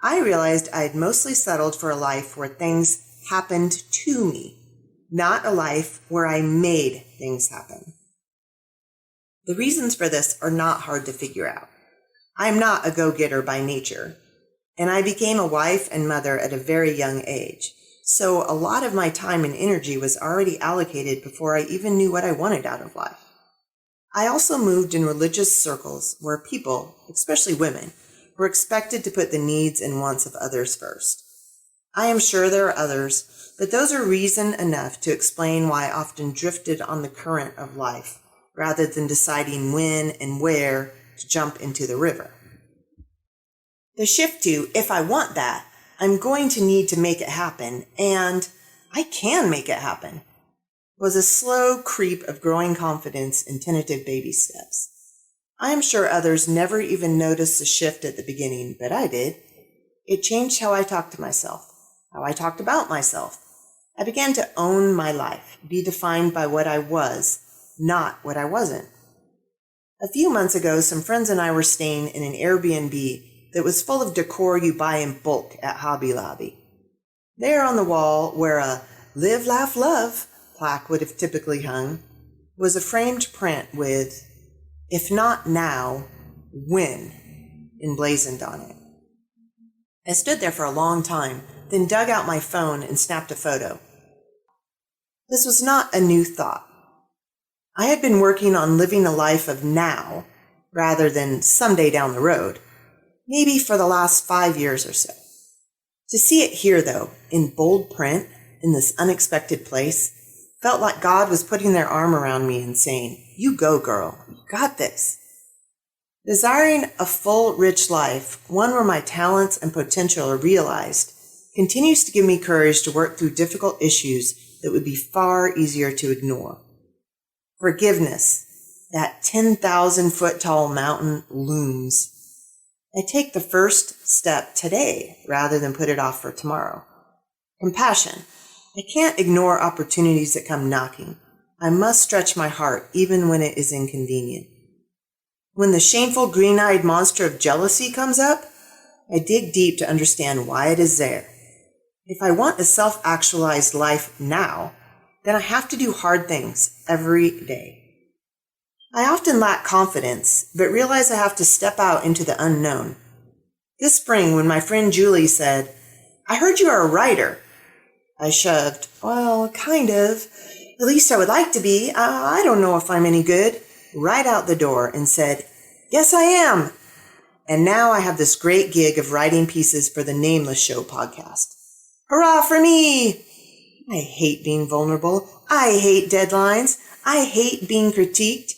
I realized I had mostly settled for a life where things happened to me, not a life where I made things happen. The reasons for this are not hard to figure out. I'm not a go-getter by nature, and I became a wife and mother at a very young age, so a lot of my time and energy was already allocated before I even knew what I wanted out of life. I also moved in religious circles where people, especially women, were expected to put the needs and wants of others first. I am sure there are others, but those are reason enough to explain why I often drifted on the current of life, rather than deciding when and where to jump into the river. The shift to, if I want that, I'm going to need to make it happen, and I can make it happen, was a slow creep of growing confidence and tentative baby steps. I am sure others never even noticed the shift at the beginning, but I did. It changed how I talked to myself, how I talked about myself. I began to own my life, be defined by what I was, not what I wasn't. A few months ago, some friends and I were staying in an Airbnb that was full of decor you buy in bulk at Hobby Lobby. There on the wall, where a "Live, Laugh, Love" plaque would have typically hung, was a framed print with, "If not now, when?" emblazoned on it. I stood there for a long time, then dug out my phone and snapped a photo. This was not a new thought. I had been working on living a life of now rather than someday down the road, maybe for the last 5 years or so. To see it here, though, in bold print, in this unexpected place, felt like God was putting their arm around me and saying, "You go, girl. You got this." Desiring a full, rich life, one where my talents and potential are realized, continues to give me courage to work through difficult issues that would be far easier to ignore. Forgiveness, that 10,000-foot tall mountain, looms. I take the first step today rather than put it off for tomorrow. Compassion. I can't ignore opportunities that come knocking. I must stretch my heart even when it is inconvenient. When the shameful green-eyed monster of jealousy comes up, I dig deep to understand why it is there. If I want a self-actualized life now, then I have to do hard things every day. I often lack confidence, but realize I have to step out into the unknown. This spring, when my friend Julie said, "I heard you are a writer," I shoved, "Well, kind of. At least I would like to be. I don't know if I'm any good," right out the door and said, "Yes, I am." And now I have this great gig of writing pieces for the Nameless Show podcast. Hurrah for me! I hate being vulnerable. I hate deadlines. I hate being critiqued.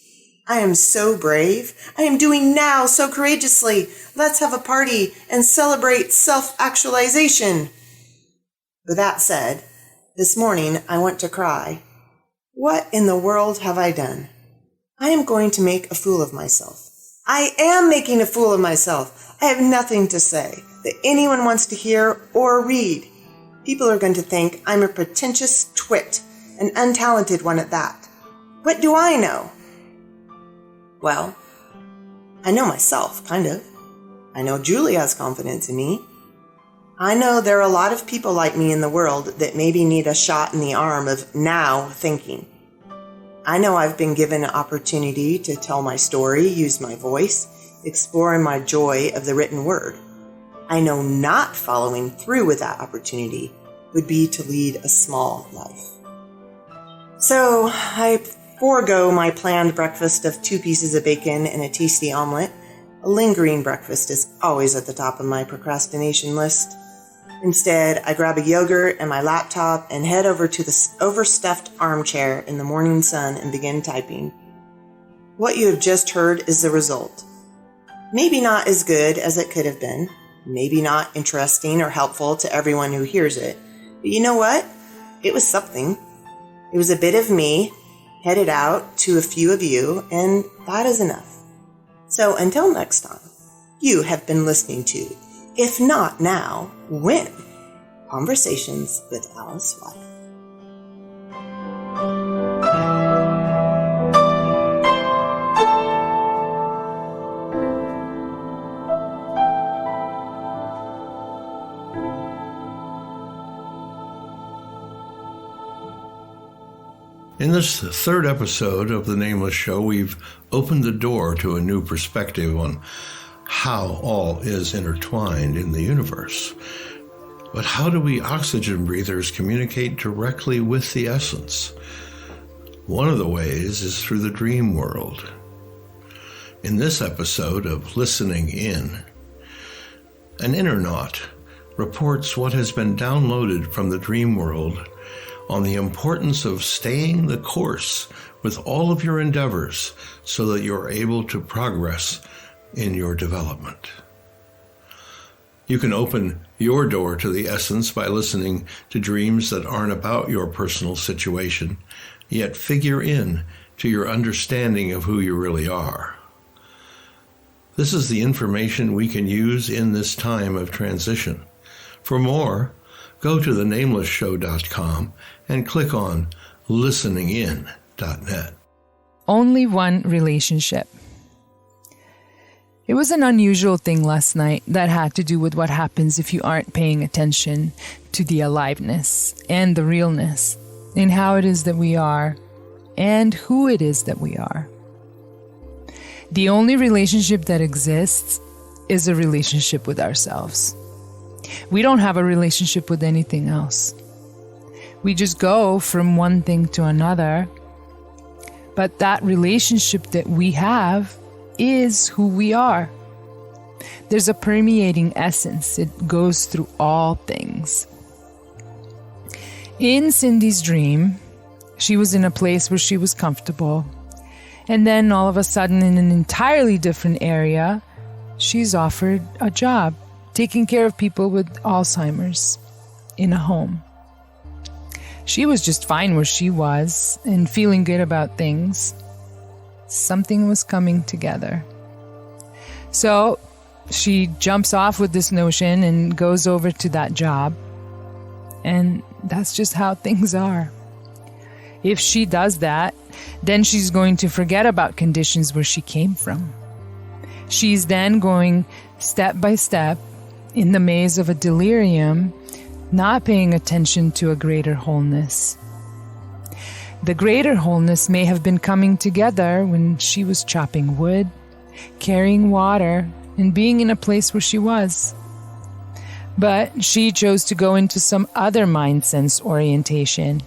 I am so brave. I am doing now so courageously. Let's have a party and celebrate self-actualization. With that said, this morning I want to cry. What in the world have I done? I am going to make a fool of myself. I am making a fool of myself. I have nothing to say that anyone wants to hear or read. People are going to think I'm a pretentious twit, an untalented one at that. What do I know? Well, I know myself, kind of. I know Julie has confidence in me. I know there are a lot of people like me in the world that maybe need a shot in the arm of now thinking. I know I've been given an opportunity to tell my story, use my voice, exploring my joy of the written word. I know not following through with that opportunity would be to lead a small life. So I forego my planned breakfast of 2 pieces of bacon and a tasty omelet. A lingering breakfast is always at the top of my procrastination list. Instead, I grab a yogurt and my laptop and head over to the overstuffed armchair in the morning sun and begin typing. What you have just heard is the result. Maybe not as good as it could have been. Maybe not interesting or helpful to everyone who hears it. But you know what? It was something. It was a bit of me headed out to a few of you, and that is enough. So until next time, you have been listening to If Not Now, When? Conversations with Alice White. In this 3rd episode of The Nameless Show, we've opened the door to a new perspective on how all is intertwined in the universe. But how do we oxygen breathers communicate directly with the essence? One of the ways is through the dream world. In this episode of Listening In, an innernaut reports what has been downloaded from the dream world on the importance of staying the course with all of your endeavors so that you're able to progress in your development. You can open your door to the essence by listening to dreams that aren't about your personal situation, yet figure in to your understanding of who you really are. This is the information we can use in this time of transition. For more, go to thenamelessshow.com and click on listeningin.net. Only one relationship. It was an unusual thing last night that had to do with what happens if you aren't paying attention to the aliveness and the realness in how it is that we are and who it is that we are. The only relationship that exists is a relationship with ourselves. We don't have a relationship with anything else. We just go from one thing to another. But that relationship that we have is who we are. There's a permeating essence. It goes through all things. In Cindy's dream, she was in a place where she was comfortable. And then all of a sudden, in an entirely different area, she's offered a job taking care of people with Alzheimer's in a home. She was just fine where she was and feeling good about things. Something was coming together. So she jumps off with this notion and goes over to that job. And that's just how things are. If she does that, then she's going to forget about conditions where she came from. She's then going step by step in the maze of a delirium, not paying attention to a greater wholeness. The greater wholeness may have been coming together when she was chopping wood, carrying water, and being in a place where she was. But she chose to go into some other mind sense orientation.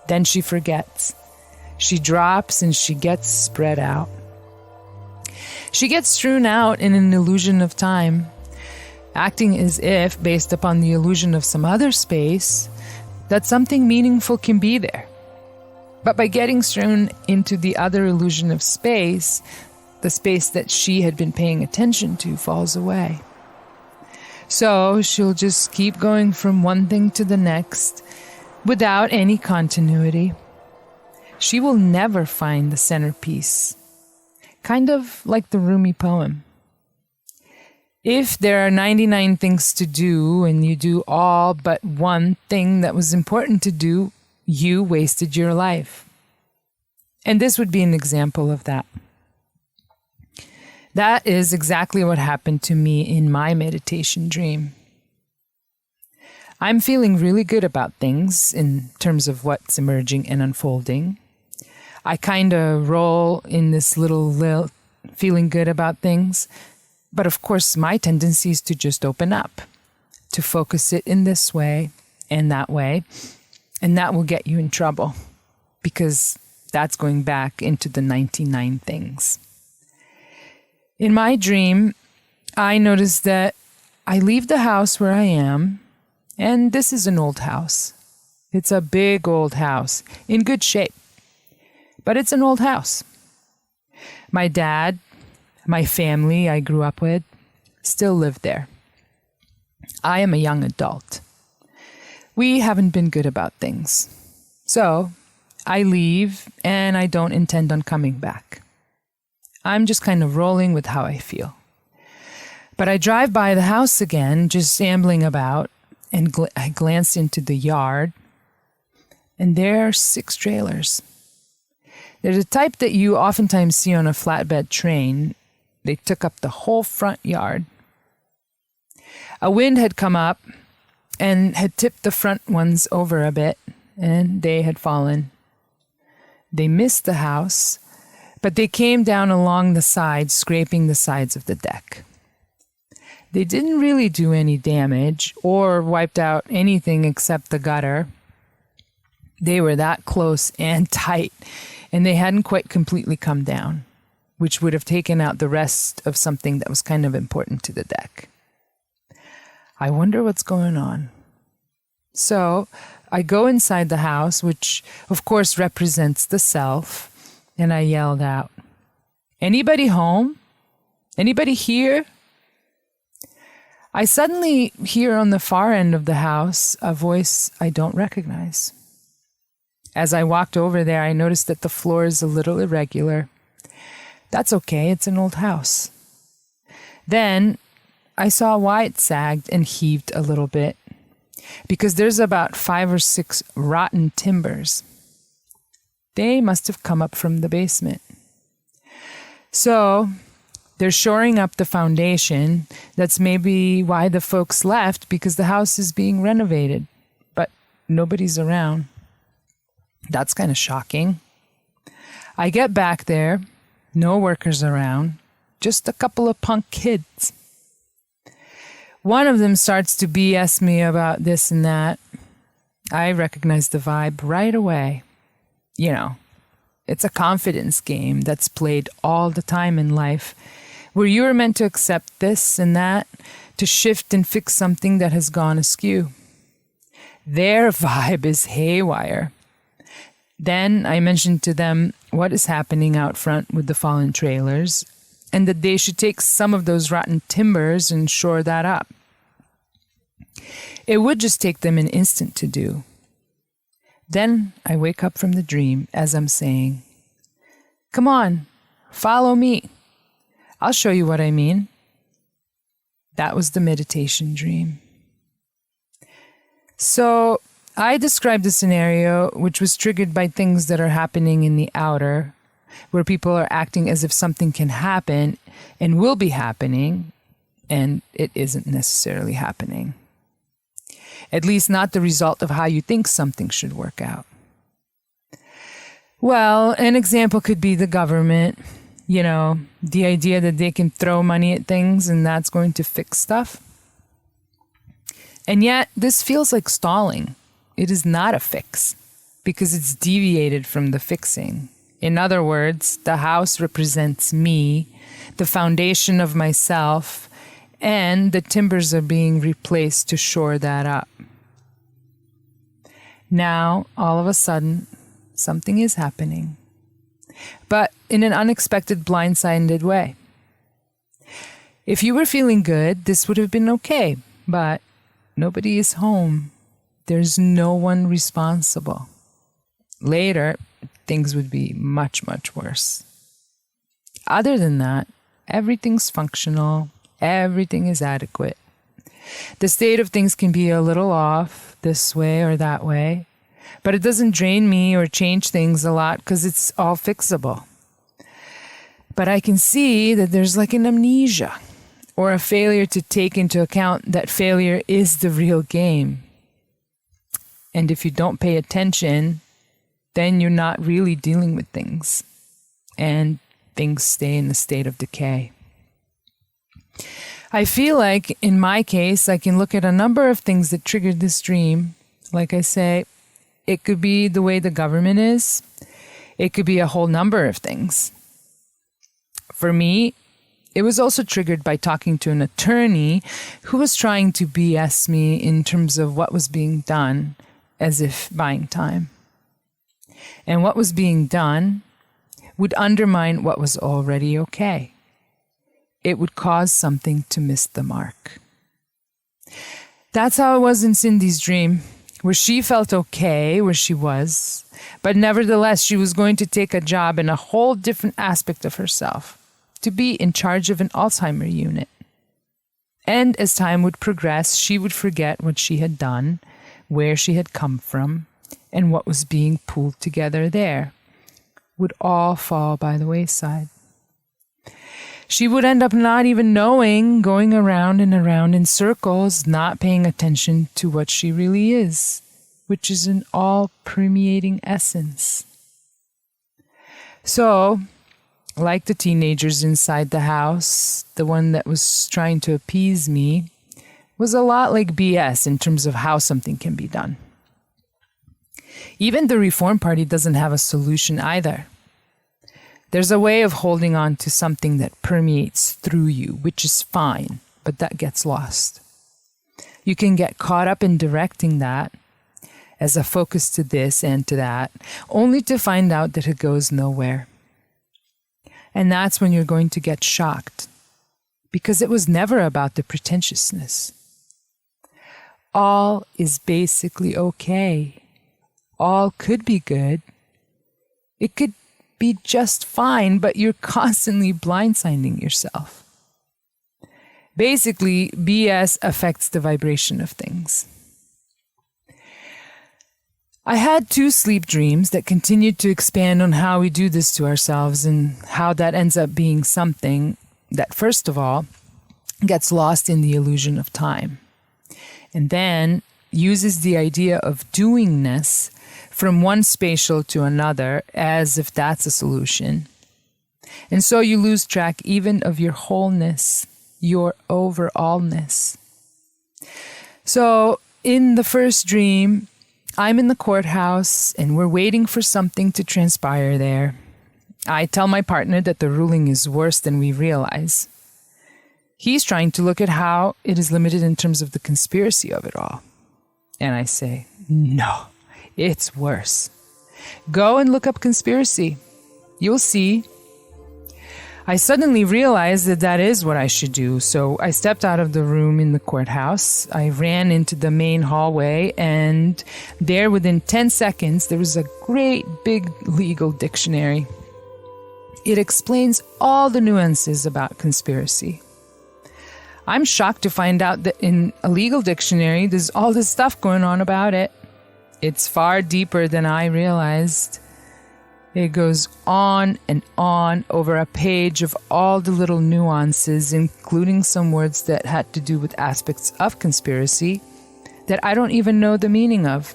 Then she forgets. She drops and she gets spread out. She gets strewn out in an illusion of time, acting as if, based upon the illusion of some other space, that something meaningful can be there. But by getting strewn into the other illusion of space, the space that she had been paying attention to falls away. So she'll just keep going from one thing to the next without any continuity. She will never find the centerpiece, kind of like the Rumi poem. If there are 99 things to do and you do all but one thing that was important to do, you wasted your life. And this would be an example of that. That is exactly what happened to me in my meditation dream. I'm feeling really good about things in terms of what's emerging and unfolding. I kind of roll in this little feeling good about things. But of course, my tendency is to just open up, to focus it in this way and that way. And that will get you in trouble because that's going back into the 99 things. In my dream, I noticed that I leave the house where I am, and this is an old house. It's a big old house in good shape, but it's an old house. My dad, my family I grew up with, still live there. I am a young adult. We haven't been good about things. So I leave and I don't intend on coming back. I'm just kind of rolling with how I feel. But I drive by the house again, just ambling about, and I glance into the yard, and there are 6 trailers. They're the type that you oftentimes see on a flatbed train. They took up the whole front yard. A wind had come up and had tipped the front ones over a bit, and they had fallen. They missed the house, but they came down along the sides, scraping the sides of the deck. They didn't really do any damage or wiped out anything except the gutter. They were that close and tight, and they hadn't quite completely come down, which would have taken out the rest of something that was kind of important to the deck. I wonder what's going on. So I go inside the house, which of course represents the self, and I yelled out, "Anybody home? Anybody here?" I suddenly hear on the far end of the house a voice I don't recognize. As I walked over there, I noticed that the floor is a little irregular. That's okay, it's an old house. Then I saw why it sagged and heaved a little bit, because there's about 5 or 6 rotten timbers. They must have come up from the basement. So they're shoring up the foundation. That's maybe why the folks left, because the house is being renovated, but nobody's around. That's kind of shocking. I get back there, no workers around, just a couple of punk kids. One of them starts to BS me about this and that. I recognize the vibe right away. You know, it's a confidence game that's played all the time in life, where you are meant to accept this and that, to shift and fix something that has gone askew. Their vibe is haywire. Then I mentioned to them what is happening out front with the fallen trailers, and that they should take some of those rotten timbers and shore that up. It would just take them an instant to do. Then I wake up from the dream as I'm saying, "Come on, follow me. I'll show you what I mean." That was the meditation dream. So I described the scenario, which was triggered by things that are happening in the outer, where people are acting as if something can happen and will be happening, and it isn't necessarily happening. At least not the result of how you think something should work out. Well, an example could be the government. You know, the idea that they can throw money at things and that's going to fix stuff. And yet, this feels like stalling. It is not a fix, because it's deviated from the fixing. In other words, the house represents me, the foundation of myself, and the timbers are being replaced to shore that up. Now, all of a sudden, something is happening, but in an unexpected, blindsided way. If you were feeling good, this would have been okay, but nobody is home. There's no one responsible. Later, things would be much, much worse. Other than that, everything's functional. Everything is adequate. The state of things can be a little off this way or that way, but it doesn't drain me or change things a lot because it's all fixable. But I can see that there's like an amnesia or a failure to take into account that failure is the real game. And if you don't pay attention, then you're not really dealing with things, and things stay in a state of decay. I feel like, in my case, I can look at a number of things that triggered this dream. Like I say, it could be the way the government is. It could be a whole number of things. For me, it was also triggered by talking to an attorney who was trying to BS me in terms of what was being done, as if buying time. And what was being done would undermine what was already okay. It would cause something to miss the mark. That's how it was in Cindy's dream, where she felt okay where she was, but nevertheless she was going to take a job in a whole different aspect of herself, to be in charge of an Alzheimer's unit. And as time would progress, she would forget what she had done, where she had come from, and what was being pulled together there would all fall by the wayside. She would end up not even knowing, going around and around in circles, not paying attention to what she really is, which is an all-permeating essence. So, like the teenagers inside the house, the one that was trying to appease me was a lot like BS in terms of how something can be done. Even the Reform Party doesn't have a solution either. There's a way of holding on to something that permeates through you, which is fine, but that gets lost. You can get caught up in directing that as a focus to this and to that, only to find out that it goes nowhere. And that's when you're going to get shocked, because it was never about the pretentiousness. All is basically okay. All could be good. It could be just fine, but you're constantly blindsiding yourself. Basically, BS affects the vibration of things. I had 2 sleep dreams that continued to expand on how we do this to ourselves and how that ends up being something that, first of all, gets lost in the illusion of time, and then uses the idea of doingness from one spatial to another as if that's a solution. And so you lose track even of your wholeness, your overallness. So in the first dream, I'm in the courthouse and we're waiting for something to transpire there. I tell my partner that the ruling is worse than we realize. He's trying to look at how it is limited in terms of the conspiracy of it all. And I say, no, it's worse. Go and look up conspiracy. You'll see. I suddenly realized that that is what I should do, so I stepped out of the room in the courthouse. I ran into the main hallway, and there within 10 seconds, there was a great big legal dictionary. It explains all the nuances about conspiracy. I'm shocked to find out that in a legal dictionary, there's all this stuff going on about it. It's far deeper than I realized. It goes on and on over a page of all the little nuances, including some words that had to do with aspects of conspiracy that I don't even know the meaning of.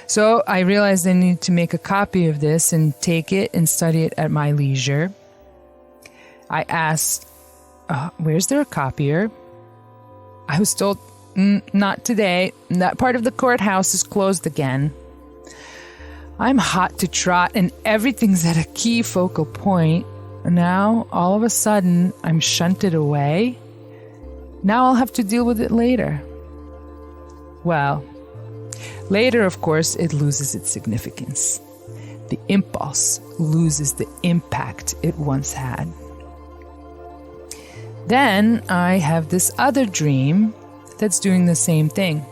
So I realized I need to make a copy of this and take it and study it at my leisure. I asked, where's there a copier? I was told, not today. That part of the courthouse is closed again. I'm hot to trot and everything's at a key focal point. Now, all of a sudden, I'm shunted away. Now I'll have to deal with it later. Well, later, of course, it loses its significance. The impulse loses the impact it once had. Then I have this other dream that's doing the same thing.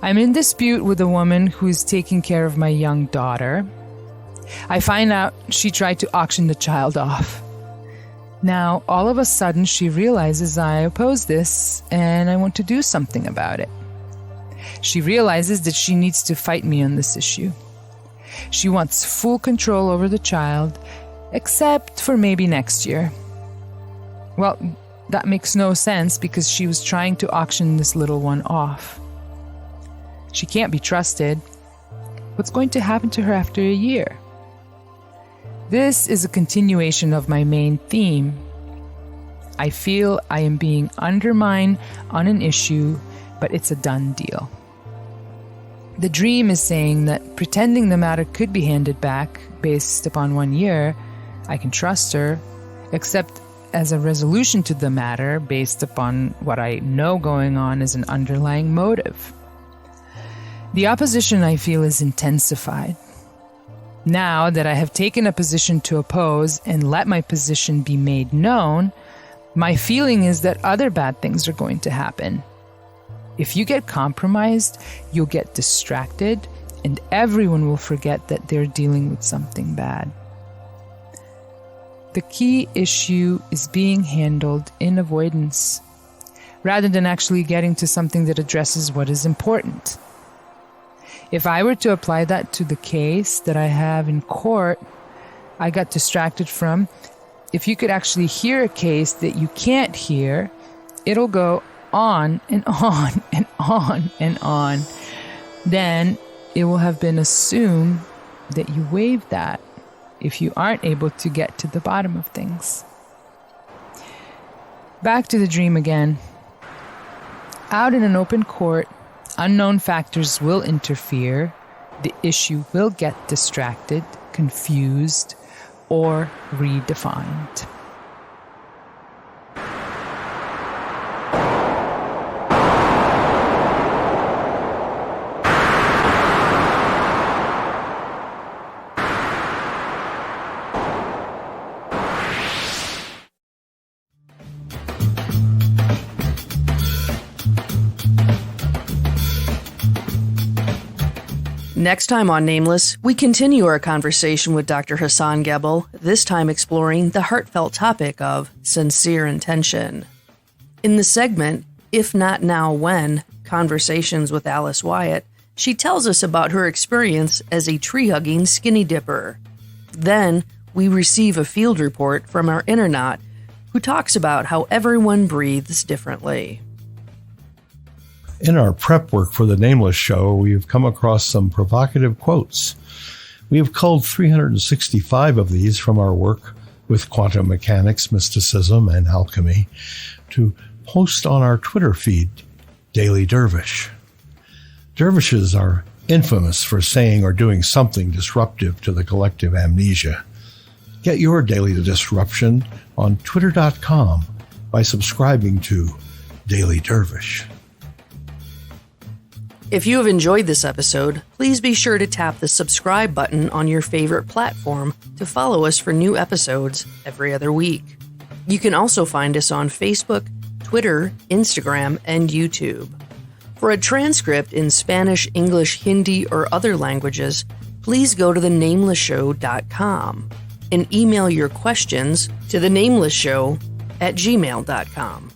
I'm in dispute with a woman who's taking care of my young daughter. I find out she tried to auction the child off. Now, all of a sudden, she realizes I oppose this and I want to do something about it. She realizes that she needs to fight me on this issue. She wants full control over the child, except for maybe next year. Well, that makes no sense because she was trying to auction this little one off. She can't be trusted. What's going to happen to her after a year? This is a continuation of my main theme. I feel I am being undermined on an issue, but it's a done deal. The dream is saying that pretending the matter could be handed back based upon 1 year, I can trust her, except as a resolution to the matter based upon what I know going on as an underlying motive. The opposition, I feel, is intensified. Now that I have taken a position to oppose and let my position be made known, my feeling is that other bad things are going to happen. If you get compromised, you'll get distracted, and everyone will forget that they're dealing with something bad. The key issue is being handled in avoidance, rather than actually getting to something that addresses what is important. If I were to apply that to the case that I have in court, I got distracted from, if you could actually hear a case that you can't hear, it'll go on and on and on and on. Then it will have been assumed that you waived that if you aren't able to get to the bottom of things. Back to the dream again. Out in an open court, unknown factors will interfere, the issue will get distracted, confused, or redefined. Next time on Nameless, we continue our conversation with Dr. Hassan Gebel, this time exploring the heartfelt topic of sincere intention. In the segment, If Not Now When, Conversations with Alice Wyatt, she tells us about her experience as a tree-hugging skinny dipper. Then, we receive a field report from our Internaut, who talks about how everyone breathes differently. In our prep work for the Nameless show, we've come across some provocative quotes. We have culled 365 of these from our work with quantum mechanics, mysticism, and alchemy to post on our Twitter feed, Daily Dervish. Dervishes are infamous for saying or doing something disruptive to the collective amnesia. Get your daily disruption on twitter.com by subscribing to Daily Dervish. If you have enjoyed this episode, please be sure to tap the subscribe button on your favorite platform to follow us for new episodes every other week. You can also find us on Facebook, Twitter, Instagram, and YouTube. For a transcript in Spanish, English, Hindi, or other languages, please go to thenamelessshow.com and email your questions to thenamelessshow@gmail.com.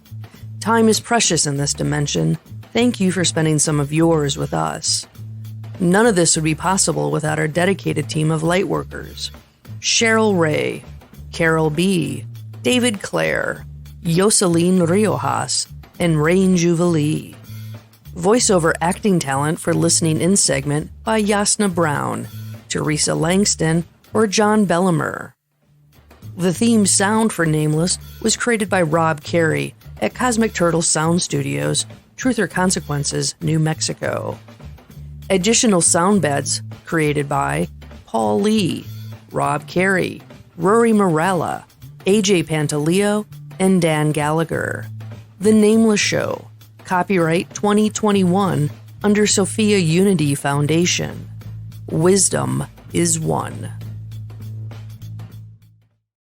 Time is precious in this dimension. Thank you for spending some of yours with us. None of this would be possible without our dedicated team of lightworkers: Cheryl Ray, Carol B., David Clare, Yoselin Riojas, and Rain Jubilee. Voiceover acting talent for Listening In segment by Yasna Brown, Teresa Langston, or John Bellimer. The theme sound for Nameless was created by Rob Carey at Cosmic Turtle Sound Studios, Truth or Consequences, New Mexico. Additional sound beds created by Paul Lee, Rob Carey, Rory Morella, AJ Pantaleo, and Dan Gallagher. The Nameless Show. Copyright 2021 under Sophia Unity Foundation. Wisdom is one.